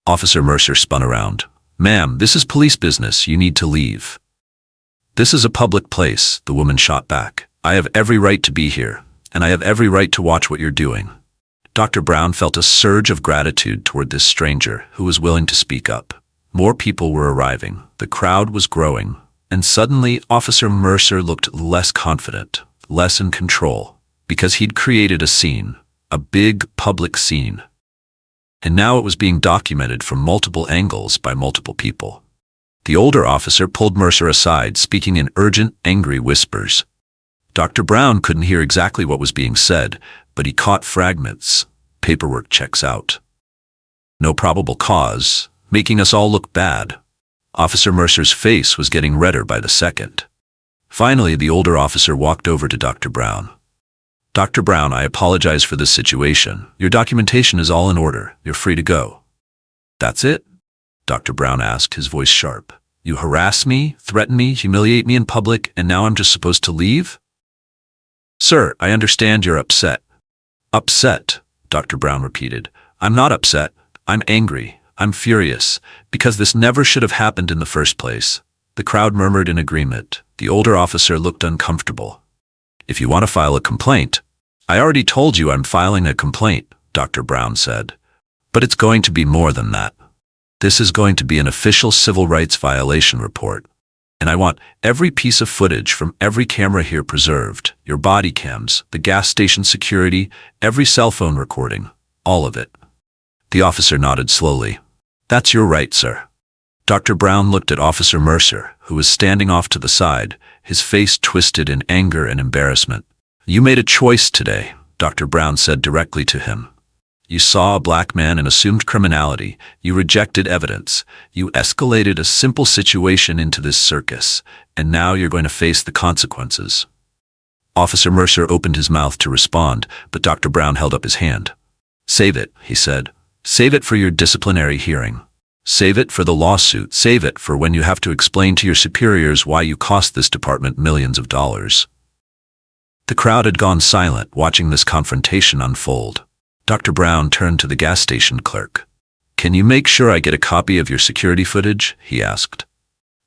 Officer Mercer spun around. Ma'am, this is police business. You need to leave. This is a public place, the woman shot back. I have every right to be here, and I have every right to watch what you're doing. Dr. Brown felt a surge of gratitude toward this stranger who was willing to speak up. More people were arriving. The crowd was growing. And suddenly, Officer Mercer looked less confident, less in control, because he'd created a scene, a big public scene. And now it was being documented from multiple angles by multiple people. The older officer pulled Mercer aside, speaking in urgent, angry whispers. Dr. Brown couldn't hear exactly what was being said, but he caught fragments. Paperwork checks out. No probable cause, making us all look bad. Officer Mercer's face was getting redder by the second. Finally, the older officer walked over to Dr. Brown. Dr. Brown, I apologize for this situation. Your documentation is all in order. You're free to go. That's it? Dr. Brown asked, his voice sharp. You harass me, threaten me, humiliate me in public, and now I'm just supposed to leave? Sir, I understand you're upset. Upset, Dr. Brown repeated. I'm not upset. I'm angry. I'm furious, because this never should have happened in the first place. The crowd murmured in agreement. The older officer looked uncomfortable. If you want to file a complaint, I already told you I'm filing a complaint, Dr. Brown said. But it's going to be more than that. This is going to be an official civil rights violation report. And I want every piece of footage from every camera here preserved, your body cams, the gas station security, every cell phone recording, all of it. The officer nodded slowly. That's your right, sir. Dr. Brown looked at Officer Mercer, who was standing off to the side, his face twisted in anger and embarrassment. You made a choice today, Dr. Brown said directly to him. You saw a black man and assumed criminality. You rejected evidence. You escalated a simple situation into this circus, and now you're going to face the consequences. Officer Mercer opened his mouth to respond, but Dr. Brown held up his hand. Save it, he said. Save it for your disciplinary hearing. Save it for the lawsuit. Save it for when you have to explain to your superiors why you cost this department millions of dollars. The crowd had gone silent, watching this confrontation unfold. Dr. Brown turned to the gas station clerk. Can you make sure I get a copy of your security footage? He asked.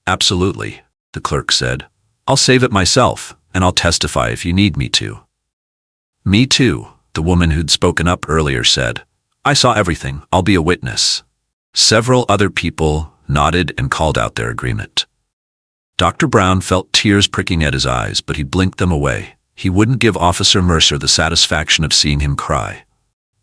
Absolutely, the clerk said. I'll save it myself, and I'll testify if you need me to. Me too, the woman who'd spoken up earlier said. I saw everything. I'll be a witness. Several other people nodded and called out their agreement. Dr. Brown felt tears pricking at his eyes, but he blinked them away. He wouldn't give Officer Mercer the satisfaction of seeing him cry.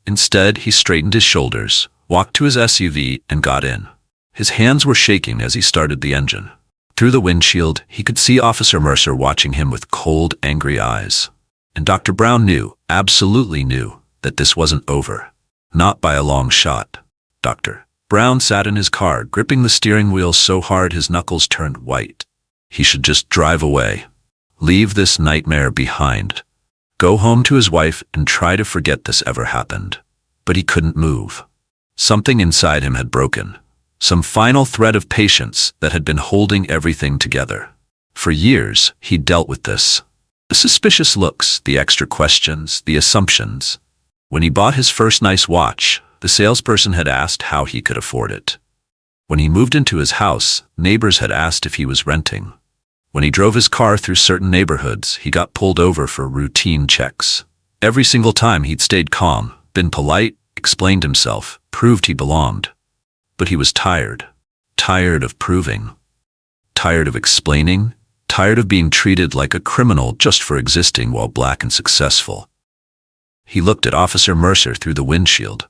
Instead, he straightened his shoulders, walked to his SUV, and got in. His hands were shaking as he started the engine. Through the windshield, he could see Officer Mercer watching him with cold, angry eyes. And Dr. Brown knew, absolutely knew, that this wasn't over. Not by a long shot. Dr. Brown sat in his car, gripping the steering wheel so hard his knuckles turned white. He should just drive away. Leave this nightmare behind. Go home to his wife and try to forget this ever happened. But he couldn't move. Something inside him had broken. Some final thread of patience that had been holding everything together. For years, he'd dealt with this. The suspicious looks, the extra questions, the assumptions. When he bought his first nice watch, the salesperson had asked how he could afford it. When he moved into his house, neighbors had asked if he was renting. When he drove his car through certain neighborhoods, he got pulled over for routine checks. Every single time he'd stayed calm, been polite, explained himself, proved he belonged. But he was tired. Tired of proving. Tired of explaining. Tired of being treated like a criminal just for existing while black and successful. He looked at Officer Mercer through the windshield.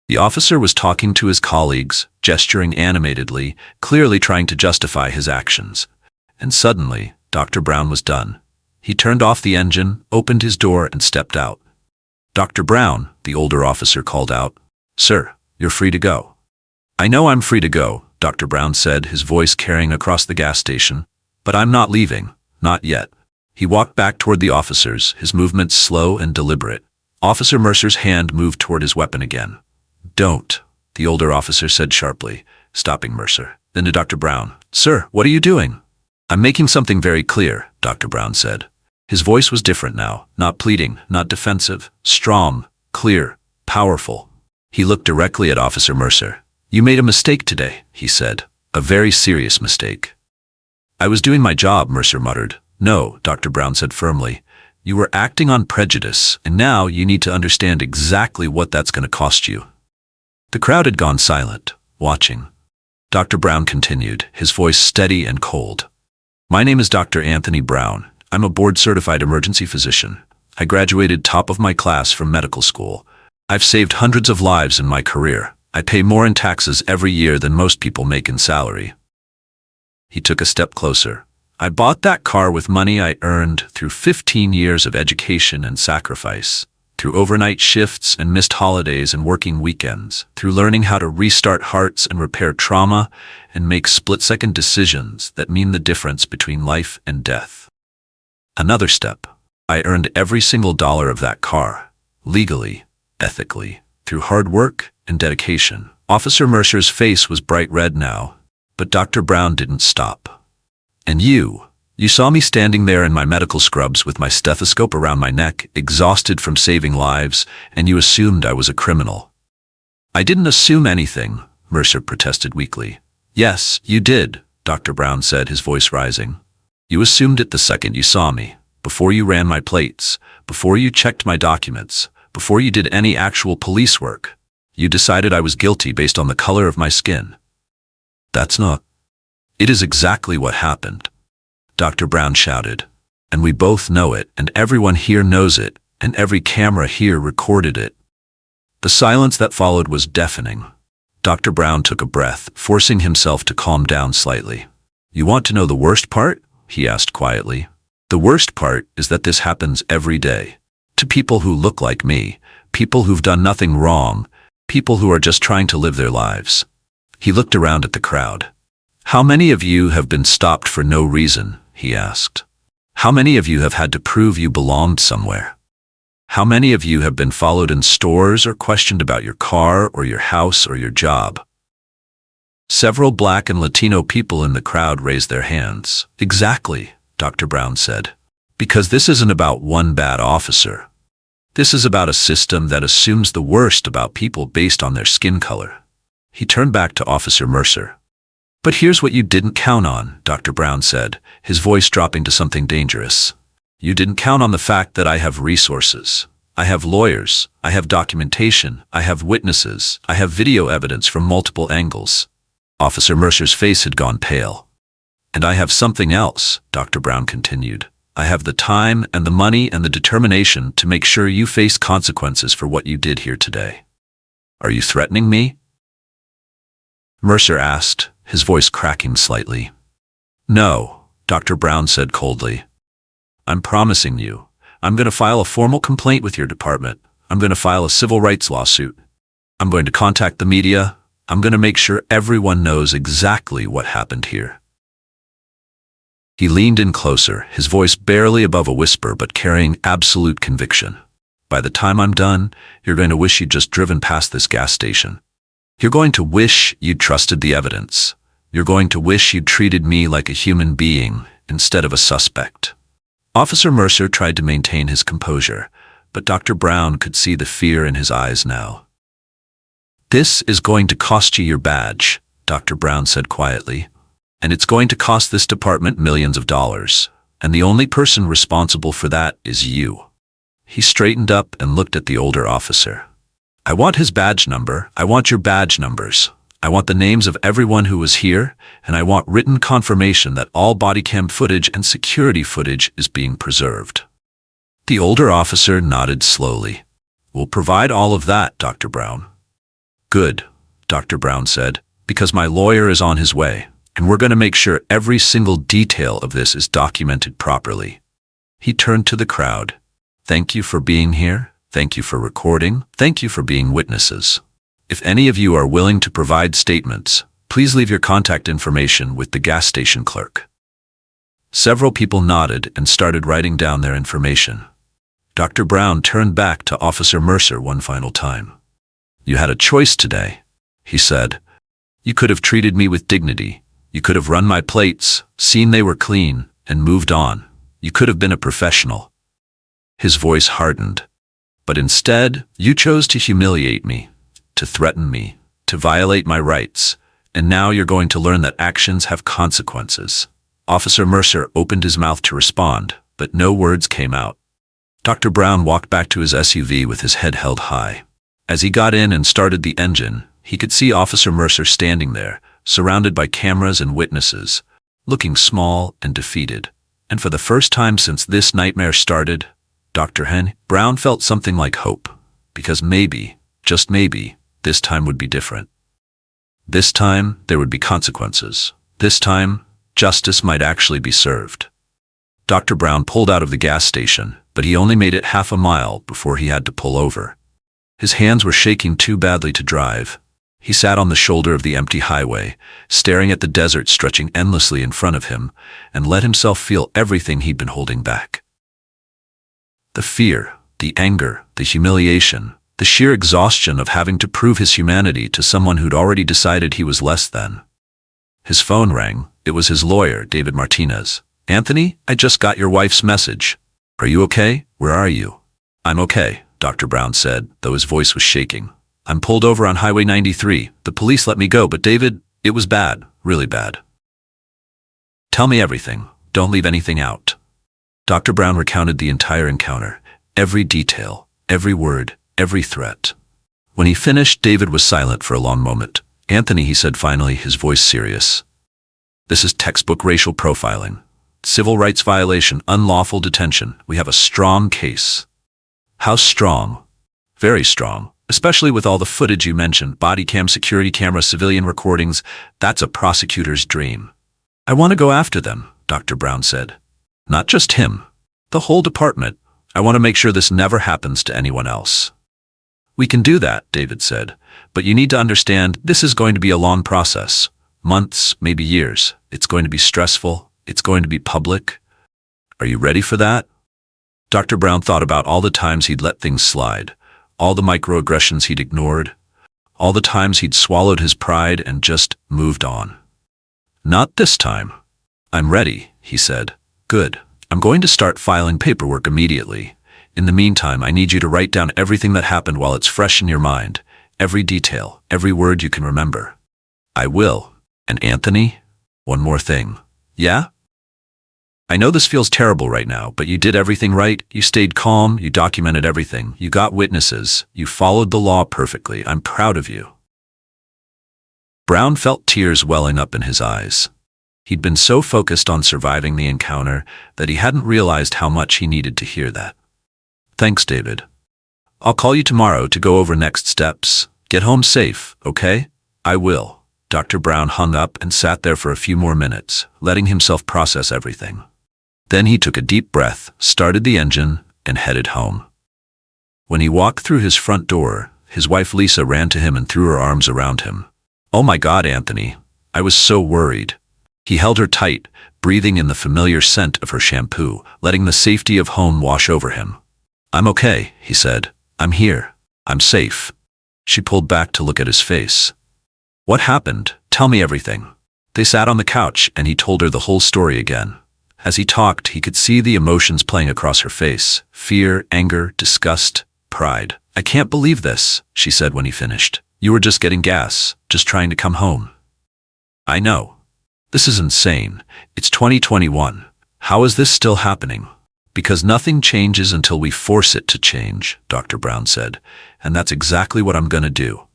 The officer was talking to his colleagues, gesturing animatedly, clearly trying to justify his actions. And suddenly, Dr. Brown was done. He turned off the engine, opened his door, and stepped out. Dr. Brown, the older officer called out. Sir, you're free to go. I know I'm free to go, Dr. Brown said, his voice carrying across the gas station. But I'm not leaving, not yet. He walked back toward the officers, his movements slow and deliberate. Officer Mercer's hand moved toward his weapon again. Don't, the older officer said sharply, stopping Mercer. Then to Dr. Brown. Sir, what are you doing? I'm making something very clear, Dr. Brown said. His voice was different now, not pleading, not defensive, strong, clear, powerful. He looked directly at Officer Mercer. You made a mistake today, he said. A very serious mistake. I was doing my job, Mercer muttered. No, Dr. Brown said firmly. You were acting on prejudice, and now you need to understand exactly what that's going to cost you. The crowd had gone silent, watching. Dr. Brown continued, his voice steady and cold. My name is Dr. Anthony Brown. I'm a board-certified emergency physician. I graduated top of my class from medical school. I've saved hundreds of lives in my career. I pay more in taxes every year than most people make in salary. He took a step closer. I bought that car with money I earned through 15 years of education and sacrifice, through overnight shifts and missed holidays and working weekends, through learning how to restart hearts and repair trauma and make split-second decisions that mean the difference between life and death. Another step. I earned every single dollar of that car, legally, ethically, through hard work and dedication. Officer Mercer's face was bright red now, but Dr. Brown didn't stop. And you saw me standing there in my medical scrubs with my stethoscope around my neck, exhausted from saving lives, and you assumed I was a criminal. I didn't assume anything, Mercer protested weakly. Yes, you did, Dr. Brown said, his voice rising. You assumed it the second you saw me, before you ran my plates, before you checked my documents, before you did any actual police work. You decided I was guilty based on the color of my skin. That's not. It is exactly what happened. Dr. Brown shouted. And we both know it, and everyone here knows it, and every camera here recorded it. The silence that followed was deafening. Dr. Brown took a breath, forcing himself to calm down slightly. You want to know the worst part? He asked quietly. The worst part is that this happens every day. To people who look like me, People who've done nothing wrong, people who are just trying to live their lives. He looked around at the crowd. How many of you have been stopped for no reason? He asked. How many of you have had to prove you belonged somewhere? How many of you have been followed in stores or questioned about your car or your house or your job? Several Black and Latino people in the crowd raised their hands. Exactly, Dr. Brown said. Because this isn't about one bad officer. This is about a system that assumes the worst about people based on their skin color. He turned back to Officer Mercer. But here's what you didn't count on, Dr. Brown said, his voice dropping to something dangerous. You didn't count on the fact that I have resources. I have lawyers. I have documentation. I have witnesses. I have video evidence from multiple angles. Officer Mercer's face had gone pale. And I have something else, Dr. Brown continued. I have the time and the money and the determination to make sure you face consequences for what you did here today. Are you threatening me? Mercer asked, his voice cracking slightly. No, Dr. Brown said coldly. I'm promising you, I'm going to file a formal complaint with your department. I'm going to file a civil rights lawsuit. I'm going to contact the media. I'm going to make sure everyone knows exactly what happened here. He leaned in closer, his voice barely above a whisper but carrying absolute conviction. By the time I'm done, you're going to wish you'd just driven past this gas station. You're going to wish you'd trusted the evidence. You're going to wish you'd treated me like a human being instead of a suspect. Officer Mercer tried to maintain his composure, but Dr. Brown could see the fear in his eyes now. This is going to cost you your badge, Dr. Brown said quietly. And it's going to cost this department millions of dollars. And the only person responsible for that is you. He straightened up and looked at the older officer. I want his badge number. I want your badge numbers. I want the names of everyone who was here, and I want written confirmation that all Bodycam footage and security footage is being preserved. The older officer nodded slowly. We'll provide all of that, Dr. Brown. Good, Dr. Brown said, because my lawyer is on his way. And we're going to make sure every single detail of this is documented properly. He turned to the crowd. Thank you for being here. Thank you for recording. Thank you for being witnesses. If any of you are willing to provide statements, please leave your contact information with the gas station clerk. Several people nodded and started writing down their information. Dr. Brown turned back to Officer Mercer one final time. You had a choice today, he said. You could have treated me with dignity. You could have run my plates, seen they were clean, and moved on. You could have been a professional. His voice hardened. But instead, you chose to humiliate me, to threaten me, to violate my rights, and now you're going to learn that actions have consequences. Officer Mercer opened his mouth to respond, but no words came out. Dr. Brown walked back to his SUV with his head held high. As he got in and started the engine, he could see Officer Mercer standing there, surrounded by cameras and witnesses, looking small and defeated. And for the first time since this nightmare started, Dr. Brown felt something like hope, because maybe, just maybe, this time would be different. This time, there would be consequences. This time, justice might actually be served. Dr. Brown pulled out of the gas station, but he only made it half a mile before he had to pull over. His hands were shaking too badly to drive. He sat on the shoulder of the empty highway, staring at the desert stretching endlessly in front of him, and let himself feel everything he'd been holding back. The fear, the anger, the humiliation, the sheer exhaustion of having to prove his humanity to someone who'd already decided he was less than. His phone rang. It was his lawyer, David Martinez. Anthony, I just got your wife's message. Are you okay? Where are you? I'm okay, Dr. Brown said, though his voice was shaking. I'm pulled over on Highway 93. The police let me go, but David, it was bad, really bad. Tell me everything. Don't leave anything out. Dr. Brown recounted the entire encounter, every detail, every word, every threat. When he finished, David was silent for a long moment. Anthony, he said finally, his voice serious. This is textbook racial profiling. Civil rights violation, unlawful detention. We have a strong case. How strong? Very strong. Especially with all the footage you mentioned, body cam, security camera, civilian recordings. That's a prosecutor's dream. I want to go after them, Dr. Brown said. Not just him. The whole department. I want to make sure this never happens to anyone else. We can do that, David said. But you need to understand, this is going to be a long process. Months, maybe years. It's going to be stressful. It's going to be public. Are you ready for that? Dr. Brown thought about all the times he'd let things slide, all the microaggressions he'd ignored, all the times he'd swallowed his pride and just moved on. Not this time. I'm ready, he said. Good. I'm going to start filing paperwork immediately. In the meantime, I need you to write down everything that happened while it's fresh in your mind. Every detail, every word you can remember. I will. And Anthony, one more thing. Yeah? I know this feels terrible right now, but you did everything right. You stayed calm, you documented everything, you got witnesses, you followed the law perfectly. I'm proud of you. Brown felt tears welling up in his eyes. He'd been so focused on surviving the encounter that he hadn't realized how much he needed to hear that. Thanks, David. I'll call you tomorrow to go over next steps. Get home safe, okay? I will. Dr. Brown hung up and sat there for a few more minutes, letting himself process everything. Then he took a deep breath, started the engine, and headed home. When he walked through his front door, his wife Lisa ran to him and threw her arms around him. Oh my God, Anthony. I was so worried. He held her tight, breathing in the familiar scent of her shampoo, letting the safety of home wash over him. I'm okay, he said. I'm here. I'm safe. She pulled back to look at his face. What happened? Tell me everything. They sat on the couch and he told her the whole story again. As he talked, he could see the emotions playing across her face. Fear, anger, disgust, pride. I can't believe this, she said when he finished. You were just getting gas, just trying to come home. I know. This is insane. It's 2021. How is this still happening? Because nothing changes until we force it to change, Dr. Brown said. And that's exactly what I'm going to do.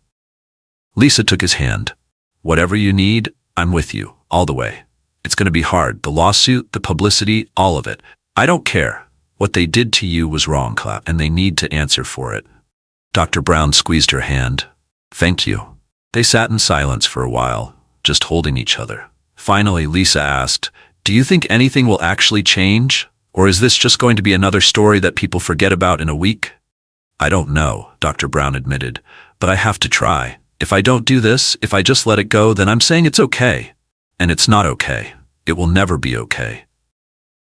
Lisa took his hand. Whatever you need, I'm with you, all the way. It's going to be hard. The lawsuit, the publicity, all of it. I don't care. What they did to you was wrong, Clap, and they need to answer for it. Dr. Brown squeezed her hand. Thank you. They sat in silence for a while, just holding each other. Finally, Lisa asked, do you think anything will actually change? Or is this just going to be another story that people forget about in a week? I don't know, Dr. Brown admitted, but I have to try. If I don't do this, if I just let it go, then I'm saying it's okay. And it's not okay. It will never be okay.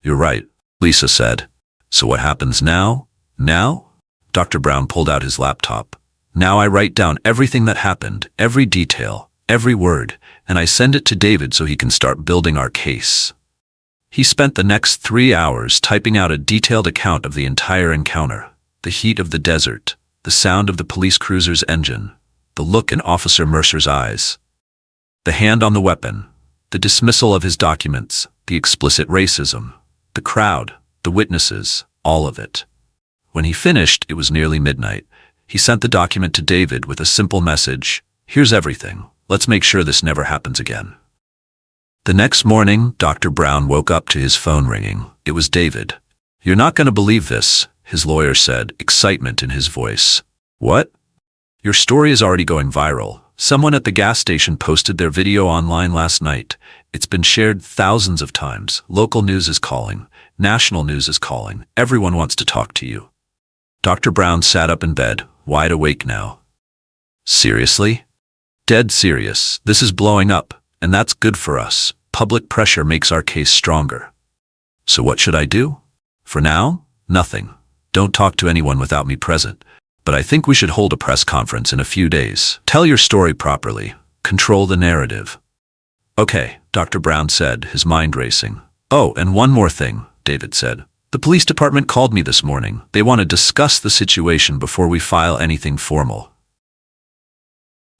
You're right, Lisa said. So what happens now? Now? Dr. Brown pulled out his laptop. Now I write down everything that happened, every detail, every word, and I send it to David so he can start building our case. He spent the next 3 hours typing out a detailed account of the entire encounter, the heat of the desert, the sound of the police cruiser's engine, the look in Officer Mercer's eyes, the hand on the weapon, the dismissal of his documents, the explicit racism, the crowd, the witnesses, all of it. When he finished, it was nearly midnight. He sent the document to David with a simple message. Here's everything. Let's make sure this never happens again. The next morning, Dr. Brown woke up to his phone ringing. It was David. You're not going to believe this, his lawyer said, excitement in his voice. What? Your story is already going viral. Someone at the gas station posted their video online last night. It's been shared thousands of times. Local news is calling. National news is calling. Everyone wants to talk to you. Dr. Brown sat up in bed, wide awake now. Seriously? Dead serious. This is blowing up, and that's good for us. Public pressure makes our case stronger. So what should I do? For now, nothing. Don't talk to anyone without me present. But I think we should hold a press conference in a few days. Tell your story properly. Control the narrative. Okay, Dr. Brown said, his mind racing. Oh, and one more thing, David said. The police department called me this morning. They want to discuss the situation before we file anything formal.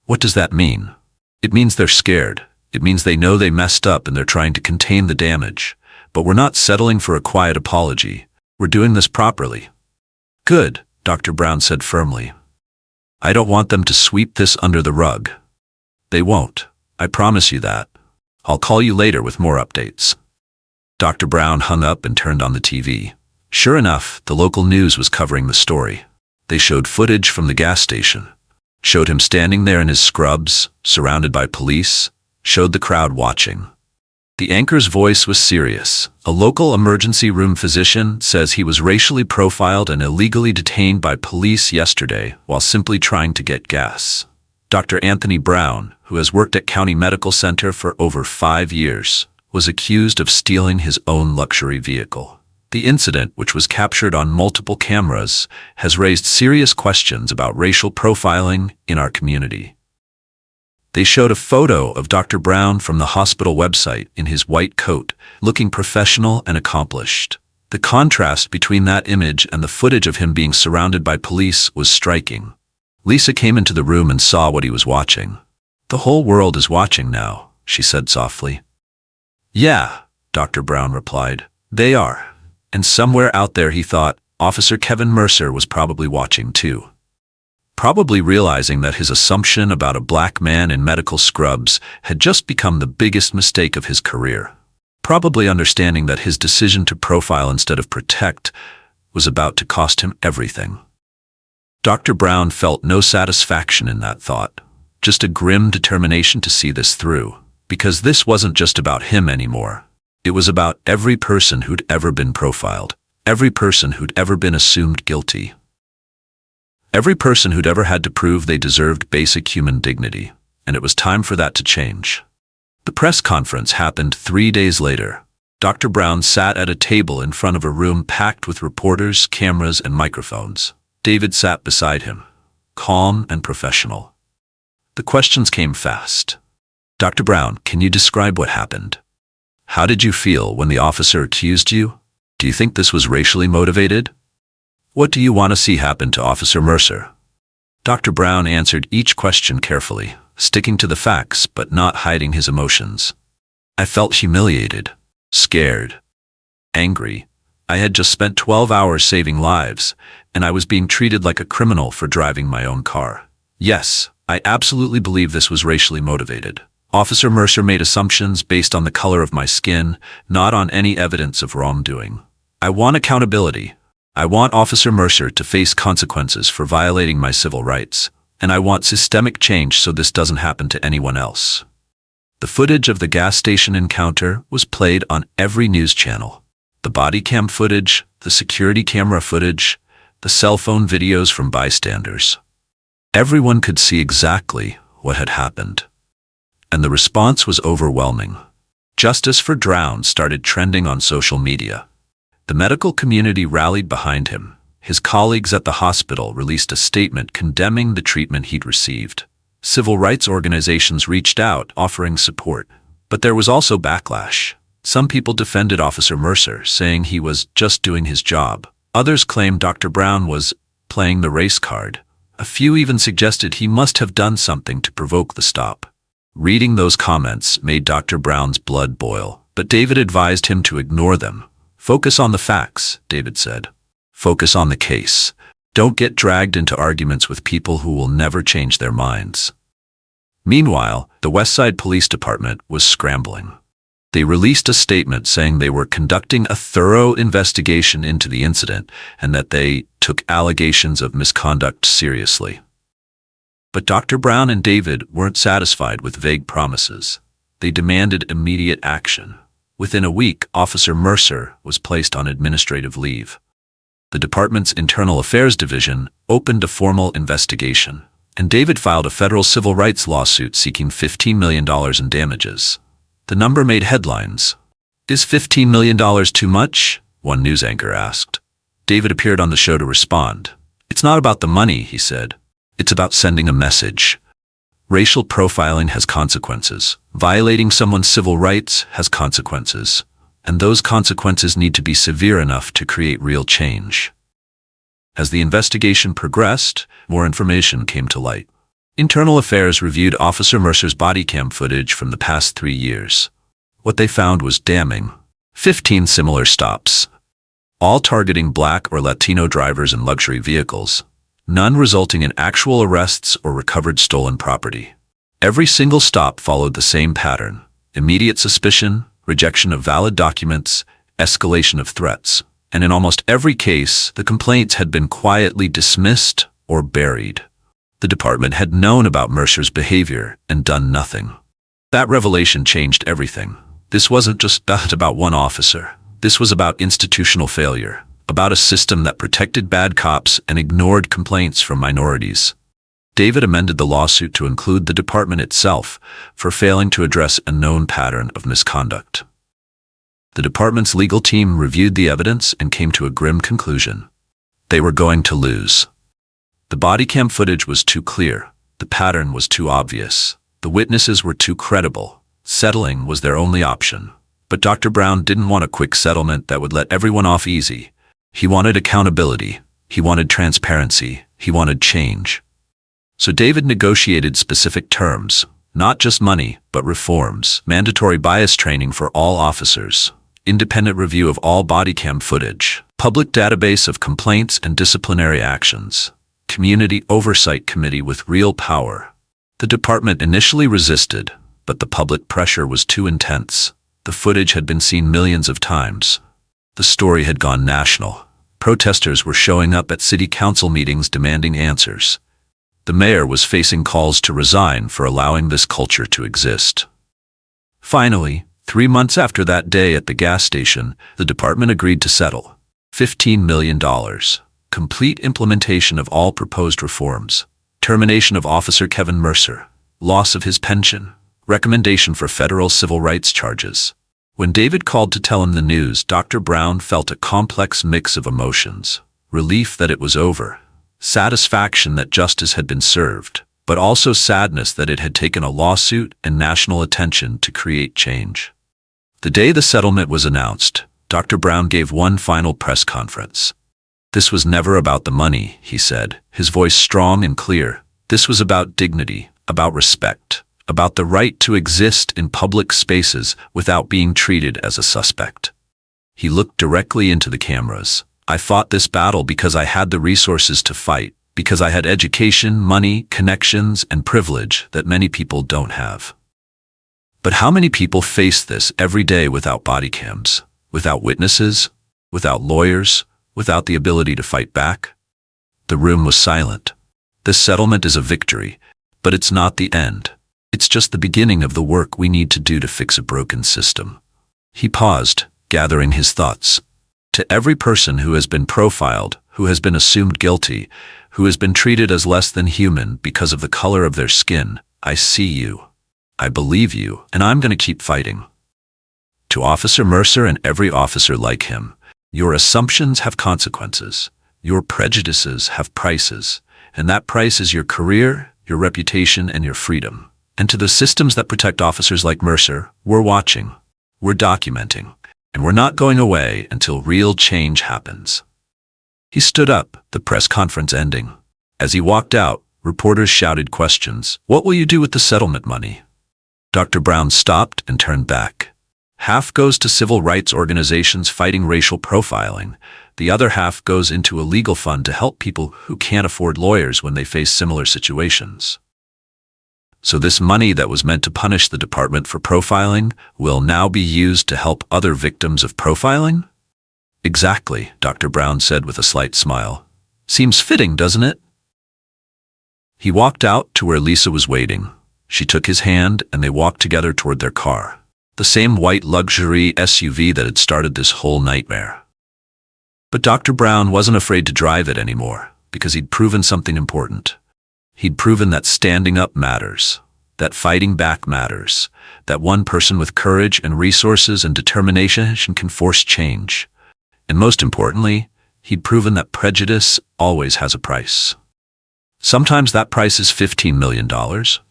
What does that mean? It means they're scared. It means they know they messed up and they're trying to contain the damage. But we're not settling for a quiet apology. We're doing this properly. Good, Dr. Brown said firmly. I don't want them to sweep this under the rug. They won't. I promise you that. I'll call you later with more updates. Dr. Brown hung up and turned on the TV. Sure enough, the local news was covering the story. They showed footage from the gas station. Showed him standing there in his scrubs, surrounded by police. Showed the crowd watching. The anchor's voice was serious. A local emergency room physician says he was racially profiled and illegally detained by police yesterday while simply trying to get gas. Dr. Anthony Brown, who has worked at County Medical Center for over 5 years, was accused of stealing his own luxury vehicle. The incident, which was captured on multiple cameras, has raised serious questions about racial profiling in our community. They showed a photo of Dr. Brown from the hospital website in his white coat, looking professional and accomplished. The contrast between that image and the footage of him being surrounded by police was striking. Lisa came into the room and saw what he was watching. "The whole world is watching now," she said softly. "Yeah," Dr. Brown replied. "They are." And somewhere out there, he thought, Officer Kevin Mercer was probably watching too. Probably realizing that his assumption about a black man in medical scrubs had just become the biggest mistake of his career. Probably understanding that his decision to profile instead of protect was about to cost him everything. Dr. Brown felt no satisfaction in that thought, just a grim determination to see this through, because this wasn't just about him anymore. It was about every person who'd ever been profiled, every person who'd ever been assumed guilty. Every person who'd ever had to prove they deserved basic human dignity, and it was time for that to change. The press conference happened 3 days later. Dr. Brown sat at a table in front of a room packed with reporters, cameras, and microphones. David sat beside him, calm and professional. The questions came fast. "Dr. Brown, can you describe what happened? How did you feel when the officer accused you? Do you think this was racially motivated? What do you want to see happen to Officer Mercer?" Dr. Brown answered each question carefully, sticking to the facts but not hiding his emotions. "I felt humiliated, scared, angry. I had just spent 12 hours saving lives, and I was being treated like a criminal for driving my own car. Yes, I absolutely believe this was racially motivated. Officer Mercer made assumptions based on the color of my skin, not on any evidence of wrongdoing. I want accountability. I want Officer Mercer to face consequences for violating my civil rights, and I want systemic change so this doesn't happen to anyone else." The footage of the gas station encounter was played on every news channel. The Bodycam footage, the security camera footage, the cell phone videos from bystanders. Everyone could see exactly what had happened. And the response was overwhelming. Justice for Brown started trending on social media. The medical community rallied behind him. His colleagues at the hospital released a statement condemning the treatment he'd received. Civil rights organizations reached out, offering support. But there was also backlash. Some people defended Officer Mercer, saying he was just doing his job. Others claimed Dr. Brown was playing the race card. A few even suggested he must have done something to provoke the stop. Reading those comments made Dr. Brown's blood boil, but David advised him to ignore them. "Focus on the facts," David said. "Focus on the case. Don't get dragged into arguments with people who will never change their minds." Meanwhile, the Westside Police Department was scrambling. They released a statement saying they were conducting a thorough investigation into the incident and that they took allegations of misconduct seriously. But Dr. Brown and David weren't satisfied with vague promises. They demanded immediate action. Within a week, Officer Mercer was placed on administrative leave. The department's Internal Affairs Division opened a formal investigation, and David filed a federal civil rights lawsuit seeking $15 million in damages. The number made headlines. "Is $15 million too much?" one news anchor asked. David appeared on the show to respond. "It's not about the money," he said. "It's about sending a message. Racial profiling has consequences. Violating someone's civil rights has consequences. And those consequences need to be severe enough to create real change." As the investigation progressed, more information came to light. Internal Affairs reviewed Officer Mercer's Bodycam footage from the past 3 years. What they found was damning. 15 similar stops, all targeting Black or Latino drivers in luxury vehicles, none resulting in actual arrests or recovered stolen property. Every single stop followed the same pattern: immediate suspicion, rejection of valid documents, escalation of threats. And in almost every case, the complaints had been quietly dismissed or buried. The department had known about Mercer's behavior and done nothing. That revelation changed everything. This wasn't just about one officer. This was about institutional failure, about a system that protected bad cops and ignored complaints from minorities. David amended the lawsuit to include the department itself for failing to address a known pattern of misconduct. The department's legal team reviewed the evidence and came to a grim conclusion. They were going to lose. The bodycam footage was too clear. The pattern was too obvious. The witnesses were too credible. Settling was their only option. But Dr. Brown didn't want a quick settlement that would let everyone off easy. He wanted accountability. He wanted transparency. He wanted change. So David negotiated specific terms, not just money, but reforms, mandatory bias training for all officers, independent review of all bodycam footage, public database of complaints and disciplinary actions, community oversight committee with real power. The department initially resisted, but the public pressure was too intense. The footage had been seen millions of times. The story had gone national. Protesters were showing up at city council meetings demanding answers. The mayor was facing calls to resign for allowing this culture to exist. Finally, 3 months after that day at the gas station, the department agreed to settle. $15 million. Complete implementation of all proposed reforms. Termination of Officer Kevin Mercer. Loss of his pension. Recommendation for federal civil rights charges. When David called to tell him the news, Dr. Brown felt a complex mix of emotions. Relief that it was over. Satisfaction that justice had been served, but also sadness that it had taken a lawsuit and national attention to create change. The day the settlement was announced, Dr. Brown gave one final press conference. This was never about the money, he said, his voice strong and clear. This was about dignity, about respect, about the right to exist in public spaces without being treated as a suspect. He looked directly into the cameras. I fought this battle because I had the resources to fight, because I had education, money, connections, and privilege that many people don't have. But how many people face this every day without body cams, without witnesses, without lawyers, without the ability to fight back? The room was silent. This settlement is a victory, but it's not the end. It's just the beginning of the work we need to do to fix a broken system. He paused, gathering his thoughts. To every person who has been profiled, who has been assumed guilty, who has been treated as less than human because of the color of their skin, I see you. I believe you, and I'm going to keep fighting. To Officer Mercer and every officer like him, your assumptions have consequences. Your prejudices have prices, and that price is your career, your reputation, and your freedom. And to the systems that protect officers like Mercer, we're watching, we're documenting. And we're not going away until real change happens. He stood up, the press conference ending. As he walked out, reporters shouted questions. What will you do with the settlement money? Dr. Brown stopped and turned back. Half goes to civil rights organizations fighting racial profiling. The other half goes into a legal fund to help people who can't afford lawyers when they face similar situations. So this money that was meant to punish the department for profiling will now be used to help other victims of profiling? Exactly, Dr. Brown said with a slight smile. Seems fitting, doesn't it? He walked out to where Lisa was waiting. She took his hand and they walked together toward their car. The same white luxury SUV that had started this whole nightmare. But Dr. Brown wasn't afraid to drive it anymore because he'd proven something important. He'd proven that standing up matters, that fighting back matters, that one person with courage and resources and determination can force change. And most importantly, he'd proven that prejudice always has a price. Sometimes that price is $15 million,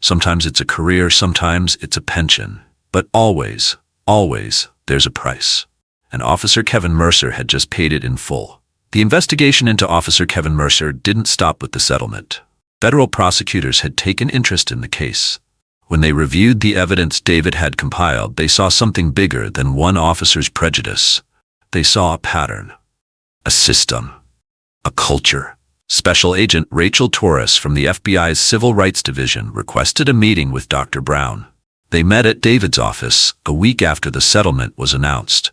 sometimes it's a career, sometimes it's a pension. But always, always, there's a price. And Officer Kevin Mercer had just paid it in full. The investigation into Officer Kevin Mercer didn't stop with the settlement. Federal prosecutors had taken interest in the case. When they reviewed the evidence David had compiled, they saw something bigger than one officer's prejudice. They saw a pattern, a system, a culture. Special Agent Rachel Torres from the FBI's Civil Rights Division requested a meeting with Dr. Brown. They met at David's office a week after the settlement was announced.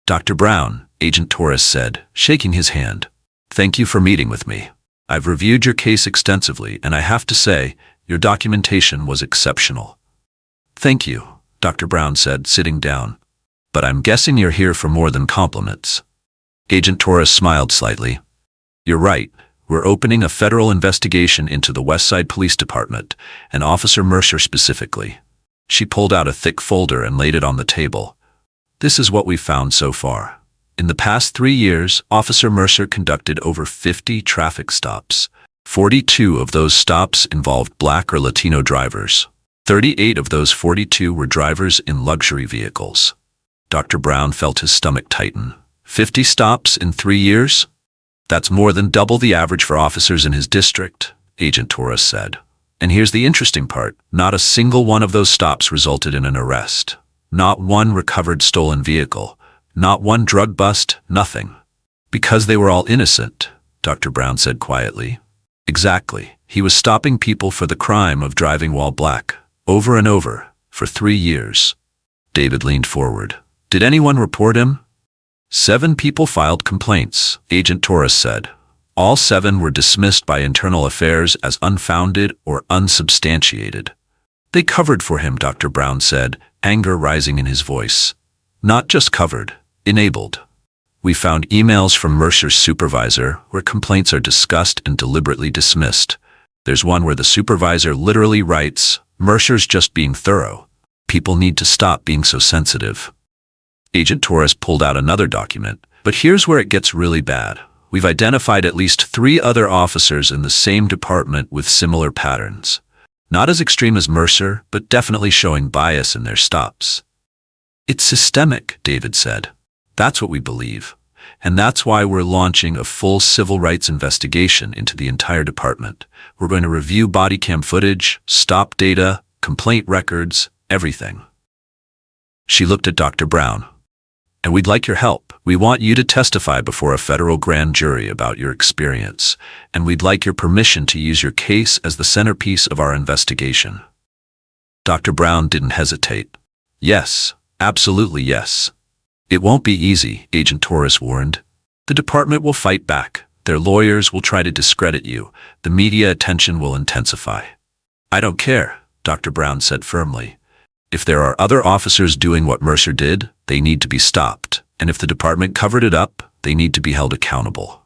Dr. Brown, Agent Torres said, shaking his hand, "Thank you for meeting with me. I've reviewed your case extensively, and I have to say, your documentation was exceptional." "Thank you, Dr. Brown said, sitting down. But I'm guessing you're here for more than compliments. Agent Torres smiled slightly. You're right. We're opening a federal investigation into the Westside Police Department, and Officer Mercer specifically. She pulled out a thick folder and laid it on the table. This is what we've found so far. In the past 3 years, Officer Mercer conducted over 50 traffic stops. 42 of those stops involved Black or Latino drivers. 38 of those 42 were drivers in luxury vehicles. Dr. Brown felt his stomach tighten. 50 stops in 3 years? That's more than double the average for officers in his district, Agent Torres said. And here's the interesting part. Not a single one of those stops resulted in an arrest. Not one recovered stolen vehicle. Not one drug bust, nothing. Because they were all innocent, Dr. Brown said quietly. Exactly. He was stopping people for the crime of driving while black, over and over, for 3 years. David leaned forward. Did anyone report him? 7 people filed complaints, Agent Torres said. All 7 were dismissed by Internal Affairs as unfounded or unsubstantiated. They covered for him, Dr. Brown said, anger rising in his voice. Not just covered, enabled. We found emails from Mercer's supervisor where complaints are discussed and deliberately dismissed. There's one where the supervisor literally writes, "Mercer's just being thorough. People need to stop being so sensitive." Agent Torres pulled out another document. But here's where it gets really bad. We've identified at least 3 other officers in the same department with similar patterns. Not as extreme as Mercer, but definitely showing bias in their stops. It's systemic, David said. That's what we believe. And that's why we're launching a full civil rights investigation into the entire department. We're going to review Bodycam footage, stop data, complaint records, everything. She looked at Dr. Brown. And we'd like your help. We want you to testify before a federal grand jury about your experience. And we'd like your permission to use your case as the centerpiece of our investigation. Dr. Brown didn't hesitate. Yes, absolutely yes. It won't be easy, Agent Torres warned. The department will fight back. Their lawyers will try to discredit you. The media attention will intensify. I don't care, Dr. Brown said firmly. If there are other officers doing what Mercer did, they need to be stopped. And if the department covered it up, they need to be held accountable.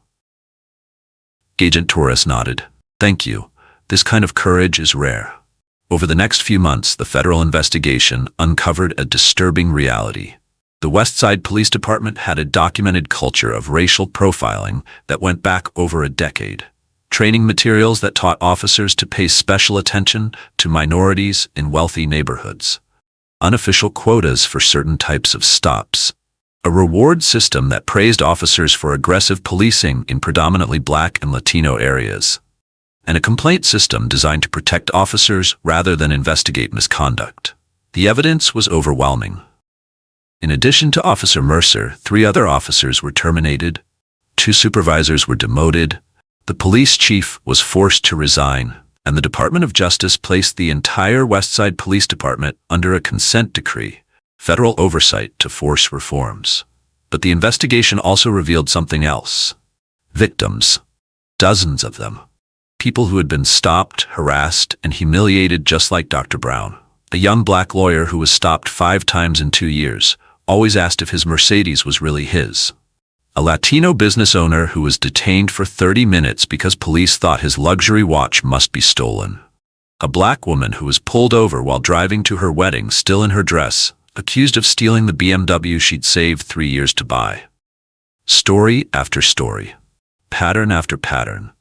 Agent Torres nodded. Thank you. This kind of courage is rare. Over the next few months, the federal investigation uncovered a disturbing reality. The Westside Police Department had a documented culture of racial profiling that went back over a decade. Training materials that taught officers to pay special attention to minorities in wealthy neighborhoods. Unofficial quotas for certain types of stops. A reward system that praised officers for aggressive policing in predominantly Black and Latino areas. And a complaint system designed to protect officers rather than investigate misconduct. The evidence was overwhelming. In addition to Officer Mercer, 3 other officers were terminated, 2 supervisors were demoted, the police chief was forced to resign, and the Department of Justice placed the entire Westside Police Department under a consent decree, federal oversight to force reforms. But the investigation also revealed something else. Victims. Dozens of them. People who had been stopped, harassed, and humiliated just like Dr. Brown. A young Black lawyer who was stopped 5 times in 2 years, always asked if his Mercedes was really his. A Latino business owner who was detained for 30 minutes because police thought his luxury watch must be stolen. A Black woman who was pulled over while driving to her wedding still in her dress, accused of stealing the BMW she'd saved 3 years to buy. Story after story. Pattern after pattern.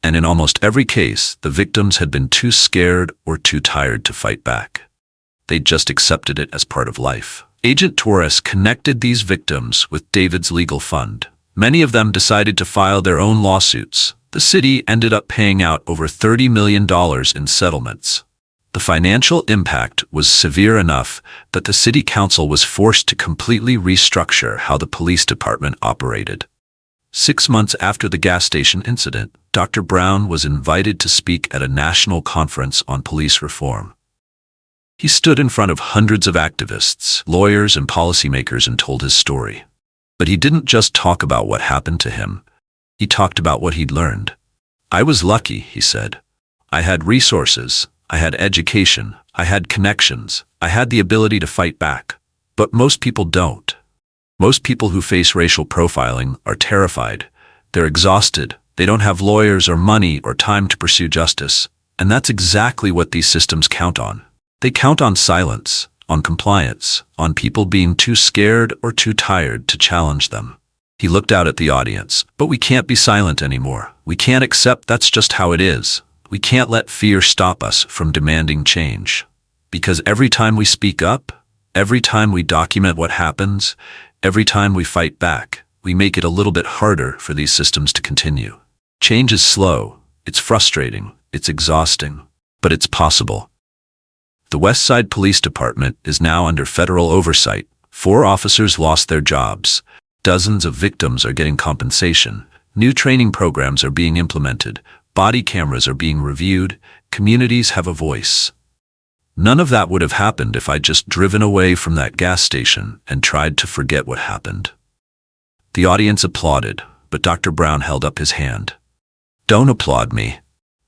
And in almost every case, the victims had been too scared or too tired to fight back. They'd just accepted it as part of life. Agent Torres connected these victims with David's legal fund. Many of them decided to file their own lawsuits. The city ended up paying out over $30 million in settlements. The financial impact was severe enough that the city council was forced to completely restructure how the police department operated. 6 months after the gas station incident, Dr. Brown was invited to speak at a national conference on police reform. He stood in front of hundreds of activists, lawyers, and policymakers and told his story. But he didn't just talk about what happened to him. He talked about what he'd learned. I was lucky, he said. I had resources, I had education, I had connections, I had the ability to fight back. But most people don't. Most people who face racial profiling are terrified. They're exhausted. They don't have lawyers or money or time to pursue justice. And that's exactly what these systems count on. They count on silence, on compliance, on people being too scared or too tired to challenge them. He looked out at the audience. But we can't be silent anymore. We can't accept that's just how it is. We can't let fear stop us from demanding change. Because every time we speak up, every time we document what happens, every time we fight back, we make it a little bit harder for these systems to continue. Change is slow, it's frustrating, it's exhausting, but it's possible. The West Side Police Department is now under federal oversight. 4 officers lost their jobs. Dozens of victims are getting compensation. New training programs are being implemented. Body cameras are being reviewed. Communities have a voice. None of that would have happened if I'd just driven away from that gas station and tried to forget what happened. The audience applauded, but Dr. Brown held up his hand. Don't applaud me.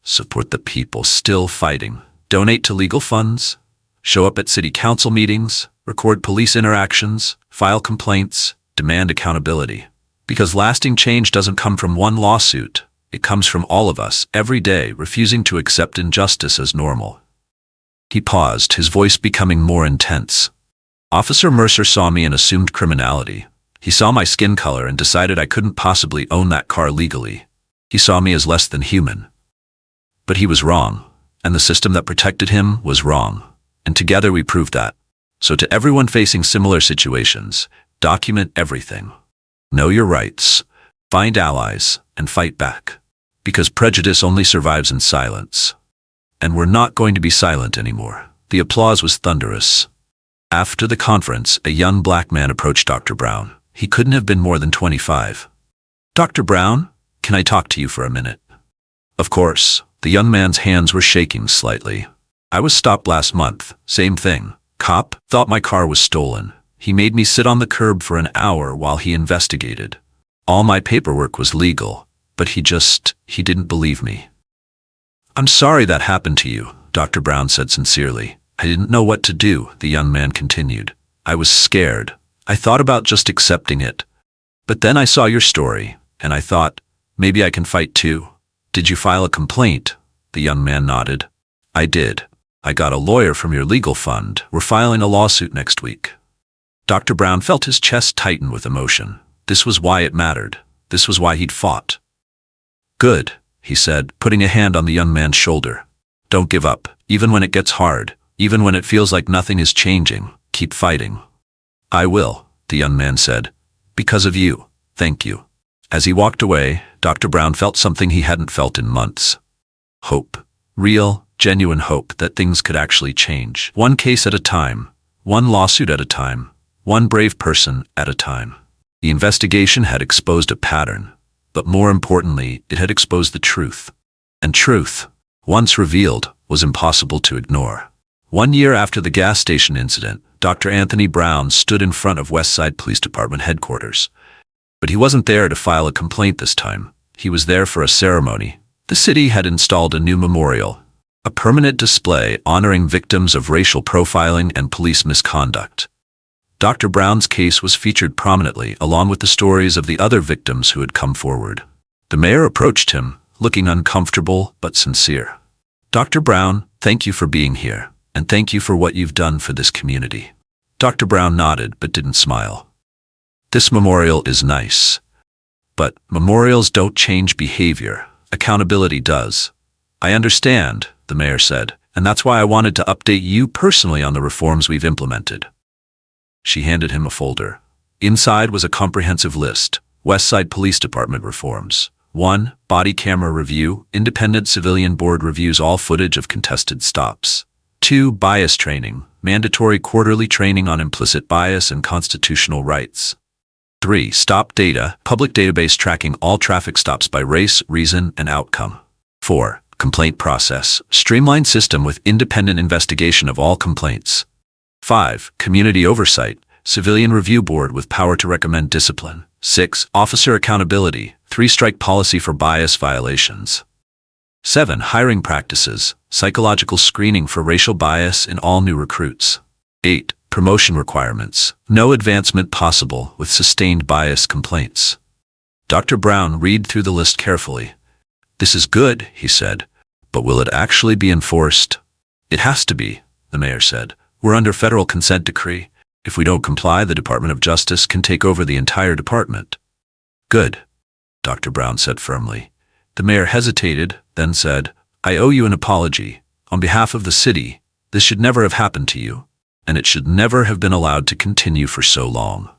Support the people still fighting. Donate to legal funds. Show up at city council meetings. Record police interactions. File complaints. Demand accountability. Because lasting change doesn't come from one lawsuit. It comes from all of us, every day, refusing to accept injustice as normal. He paused, his voice becoming more intense. Officer Mercer saw me and assumed criminality. He saw my skin color and decided I couldn't possibly own that car legally. He saw me as less than human. But he was wrong, and the system that protected him was wrong. And together we proved that. So to everyone facing similar situations, document everything. Know your rights, find allies, and fight back. Because prejudice only survives in silence. And we're not going to be silent anymore. The applause was thunderous. After the conference, a young black man approached Dr. Brown. He couldn't have been more than 25. Dr. Brown, can I talk to you for a minute? Of course. The young man's hands were shaking slightly. I was stopped last month. Same thing. Cop thought my car was stolen. He made me sit on the curb for an hour while he investigated. All my paperwork was legal, but he didn't believe me. I'm sorry that happened to you, Dr. Brown said sincerely. I didn't know what to do, the young man continued. I was scared. I thought about just accepting it. But then I saw your story, and I thought, maybe I can fight too. Did you file a complaint? The young man nodded. I did. I got a lawyer from your legal fund. We're filing a lawsuit next week. Dr. Brown felt his chest tighten with emotion. This was why it mattered. This was why he'd fought. Good, he said, putting a hand on the young man's shoulder. Don't give up, even when it gets hard, even when it feels like nothing is changing. Keep fighting. I will, the young man said. Because of you. Thank you. As he walked away, Dr. Brown felt something he hadn't felt in months. Hope. Real, genuine hope that things could actually change. One case at a time. One lawsuit at a time. One brave person at a time. The investigation had exposed a pattern, but more importantly, it had exposed the truth. And truth, once revealed, was impossible to ignore. 1 year after the gas station incident, Dr. Anthony Brown stood in front of West Side Police Department headquarters. But he wasn't there to file a complaint this time. He was there for a ceremony. The city had installed a new memorial, a permanent display honoring victims of racial profiling and police misconduct. Dr. Brown's case was featured prominently, along with the stories of the other victims who had come forward. The mayor approached him, looking uncomfortable but sincere. Dr. Brown, thank you for being here, and thank you for what you've done for this community. Dr. Brown nodded but didn't smile. This memorial is nice. But memorials don't change behavior. Accountability does. I understand, the mayor said, and that's why I wanted to update you personally on the reforms we've implemented. She handed him a folder. Inside was a comprehensive list. West Side Police Department reforms. 1. Body camera review. Independent civilian board reviews all footage of contested stops. 2. Bias training. Mandatory quarterly training on implicit bias and constitutional rights. 3. Stop data. Public database tracking all traffic stops by race, reason, and outcome. 4. Complaint process. Streamlined system with independent investigation of all complaints. 5. Community oversight. Civilian review board with power to recommend discipline. 6. Officer accountability. 3-strike policy for bias violations. 7. Hiring practices. Psychological screening for racial bias in all new recruits. 8. Promotion requirements. No advancement possible with sustained bias complaints. Dr. Brown read through the list carefully. This is good, he said, but will it actually be enforced? It has to be, the mayor said. We're under federal consent decree. If we don't comply, the Department of Justice can take over the entire department. Good, Dr. Brown said firmly. The mayor hesitated, then said, I owe you an apology. On behalf of the city, this should never have happened to you, and it should never have been allowed to continue for so long.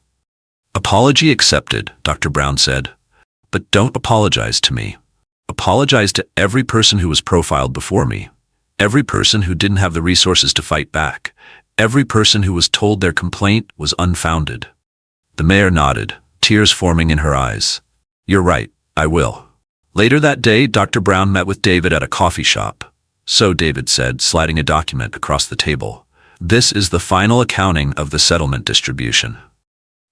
Apology accepted, Dr. Brown said. But don't apologize to me. Apologize to every person who was profiled before me. Every person who didn't have the resources to fight back. Every person who was told their complaint was unfounded. The mayor nodded, tears forming in her eyes. You're right, I will. Later that day, Dr. Brown met with David at a coffee shop. So David said, sliding a document across the table. This is the final accounting of the settlement distribution.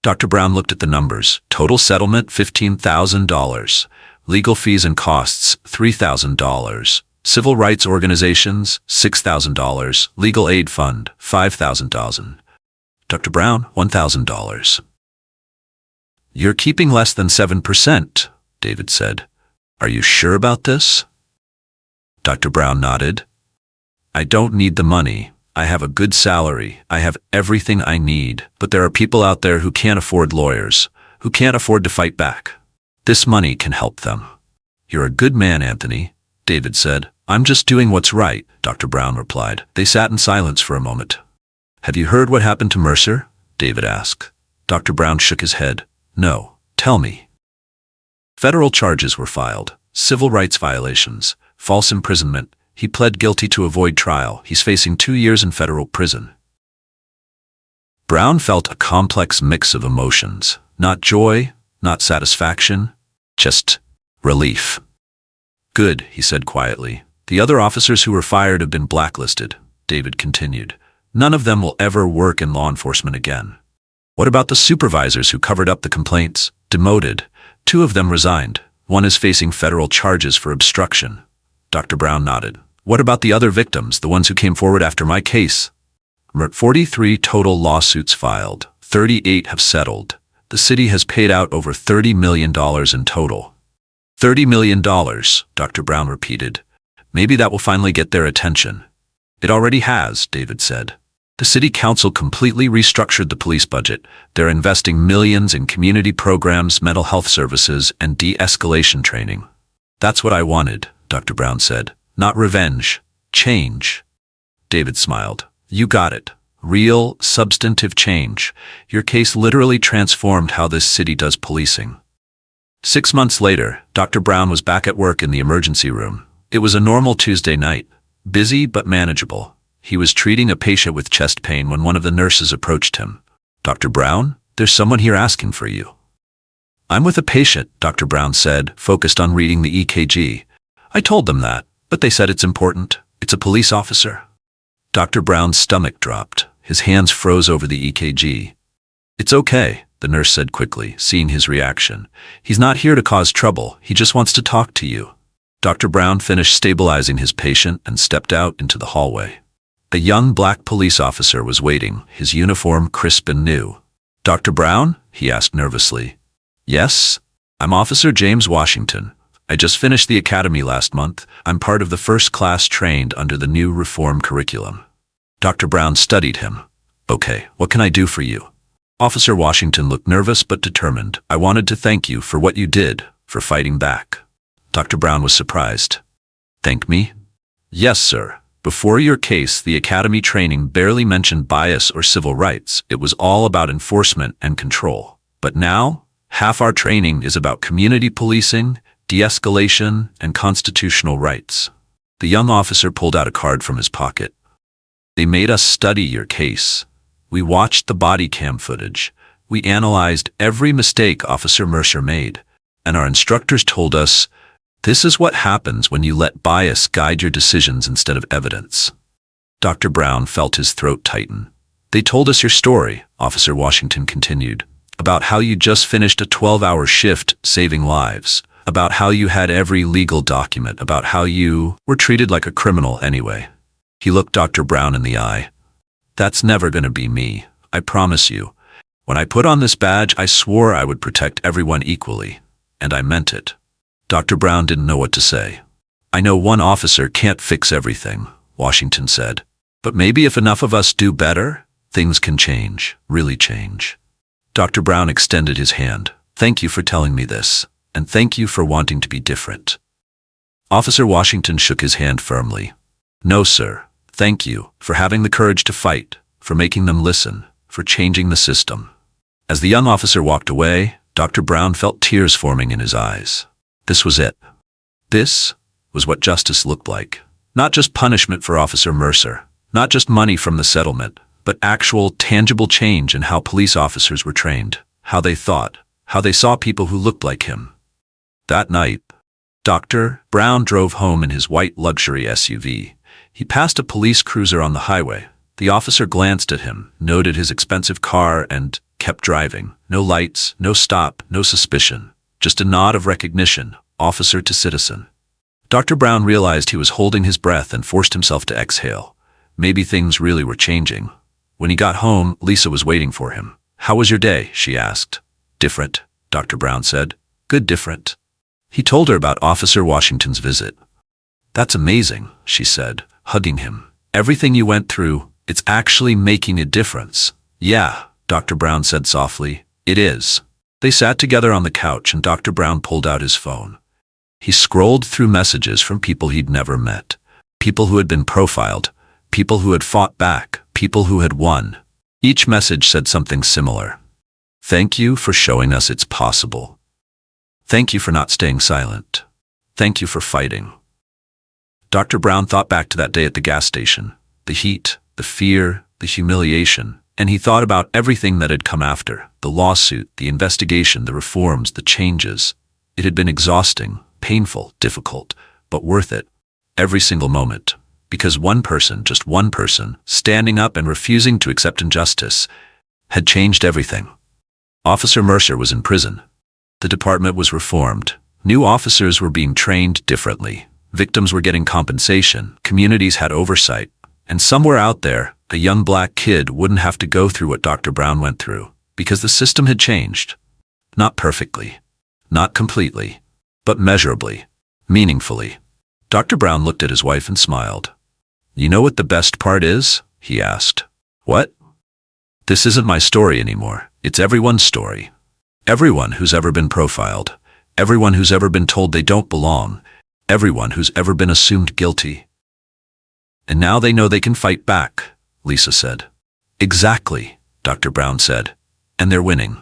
Dr. Brown looked at the numbers. Total settlement, $15,000. Legal fees and costs, $3,000. Civil rights organizations, $6,000. Legal aid fund, $5,000. Dr. Brown, $1,000. You're keeping less than 7%, David said. Are you sure about this? Dr. Brown nodded. I don't need the money. I have a good salary. I have everything I need. But there are people out there who can't afford lawyers, who can't afford to fight back. This money can help them. You're a good man, Anthony, David said. I'm just doing what's right, Dr. Brown replied. They sat in silence for a moment. Have you heard what happened to Mercer? David asked. Dr. Brown shook his head. No, tell me. Federal charges were filed. Civil rights violations, false imprisonment. He pled guilty to avoid trial. He's facing 2 years in federal prison. Brown felt a complex mix of emotions. Not joy, not satisfaction, just relief. Good, he said quietly. The other officers who were fired have been blacklisted, David continued. None of them will ever work in law enforcement again. What about the supervisors who covered up the complaints? Demoted. 2 of them resigned. 1 is facing federal charges for obstruction. Dr. Brown nodded. What about the other victims, the ones who came forward after my case? 43 total lawsuits filed. 38 have settled. The city has paid out over $30 million in total. $30 million, Dr. Brown repeated. Maybe that will finally get their attention. It already has, David said. The city council completely restructured the police budget. They're investing millions in community programs, mental health services, and de-escalation training. That's what I wanted, Dr. Brown said. Not revenge. Change. David smiled. You got it. Real, substantive change. Your case literally transformed how this city does policing. 6 months later, Dr. Brown was back at work in the emergency room. It was a normal Tuesday night. Busy but manageable. He was treating a patient with chest pain when one of the nurses approached him. Dr. Brown, there's someone here asking for you. I'm with a patient, Dr. Brown said, focused on reading the EKG. I told them that, but they said it's important. It's a police officer. Dr. Brown's stomach dropped. His hands froze over the EKG. It's okay, the nurse said quickly, seeing his reaction. He's not here to cause trouble. He just wants to talk to you. Dr. Brown finished stabilizing his patient and stepped out into the hallway. A young black police officer was waiting, his uniform crisp and new. Dr. Brown? He asked nervously. Yes? I'm Officer James Washington. I just finished the academy last month. I'm part of the first class trained under the new reform curriculum. Dr. Brown studied him. Okay, what can I do for you? Officer Washington looked nervous but determined. I wanted to thank you for what you did, for fighting back. Dr. Brown was surprised. Thank me? Yes, sir. Before your case, the academy training barely mentioned bias or civil rights. It was all about enforcement and control. But now, half our training is about community policing, de-escalation, and constitutional rights. The young officer pulled out a card from his pocket. They made us study your case. We watched the body cam footage. We analyzed every mistake Officer Mercer made. And our instructors told us, this is what happens when you let bias guide your decisions instead of evidence. Dr. Brown felt his throat tighten. They told us your story, Officer Washington continued, about how you just finished a 12-hour shift saving lives, about how you had every legal document, about how you were treated like a criminal anyway. He looked Dr. Brown in the eye. That's never gonna be me, I promise you. When I put on this badge, I swore I would protect everyone equally, and I meant it. Dr. Brown didn't know what to say. I know one officer can't fix everything, Washington said. But maybe if enough of us do better, things can change, really change. Dr. Brown extended his hand. Thank you for telling me this, and thank you for wanting to be different. Officer Washington shook his hand firmly. No, sir. Thank you for having the courage to fight, for making them listen, for changing the system. As the young officer walked away, Dr. Brown felt tears forming in his eyes. This was it. This was what justice looked like. Not just punishment for Officer Mercer, not just money from the settlement, but actual, tangible change in how police officers were trained, how they thought, how they saw people who looked like him. That night, Dr. Brown drove home in his white luxury SUV. He passed a police cruiser on the highway. The officer glanced at him, noted his expensive car, and kept driving. No lights, no stop, no suspicion. Just a nod of recognition, officer to citizen. Dr. Brown realized he was holding his breath and forced himself to exhale. Maybe things really were changing. When he got home, Lisa was waiting for him. How was your day? She asked. Different, Dr. Brown said. Good different. He told her about Officer Washington's visit. That's amazing, she said, hugging him. Everything you went through, it's actually making a difference. Yeah, Dr. Brown said softly. It is. They sat together on the couch and Dr. Brown pulled out his phone. He scrolled through messages from people he'd never met. People who had been profiled. People who had fought back. People who had won. Each message said something similar. Thank you for showing us it's possible. Thank you for not staying silent. Thank you for fighting. Dr. Brown thought back to that day at the gas station. The heat, the fear, the humiliation. And he thought about everything that had come after. The lawsuit, the investigation, the reforms, the changes. It had been exhausting, painful, difficult, but worth it. Every single moment. Because one person, just one person, standing up and refusing to accept injustice, had changed everything. Officer Mercer was in prison. The department was reformed. New officers were being trained differently. Victims were getting compensation. Communities had oversight. And somewhere out there, a young black kid wouldn't have to go through what Dr. Brown went through, because the system had changed. Not perfectly, not completely, but measurably, meaningfully. Dr. Brown looked at his wife and smiled. You know what the best part is? He asked. What? This isn't my story anymore. It's everyone's story. Everyone who's ever been profiled. Everyone who's ever been told they don't belong. Everyone who's ever been assumed guilty. And now they know they can fight back, Lisa said. Exactly, Dr. Brown said. And they're winning.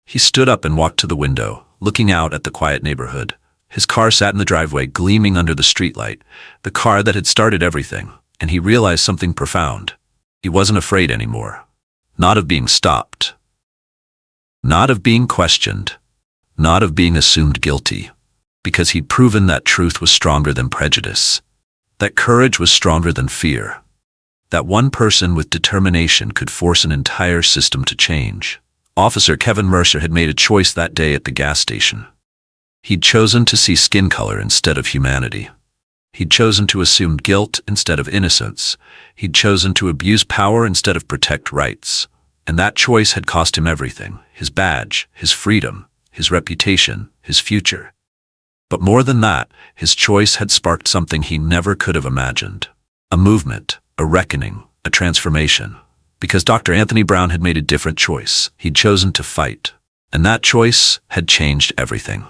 He stood up and walked to the window, looking out at the quiet neighborhood. His car sat in the driveway, gleaming under the streetlight, the car that had started everything, and he realized something profound. He wasn't afraid anymore. Not of being stopped. Not of being questioned. Not of being assumed guilty. Because he'd proven that truth was stronger than prejudice. That courage was stronger than fear. That one person with determination could force an entire system to change. Officer Kevin Mercer had made a choice that day at the gas station. He'd chosen to see skin color instead of humanity. He'd chosen to assume guilt instead of innocence. He'd chosen to abuse power instead of protect rights. And that choice had cost him everything. His badge, his freedom, his reputation, his future. But more than that, his choice had sparked something he never could have imagined. A movement, a reckoning, a transformation. Because Dr. Anthony Brown had made a different choice. He'd chosen to fight. And that choice had changed everything.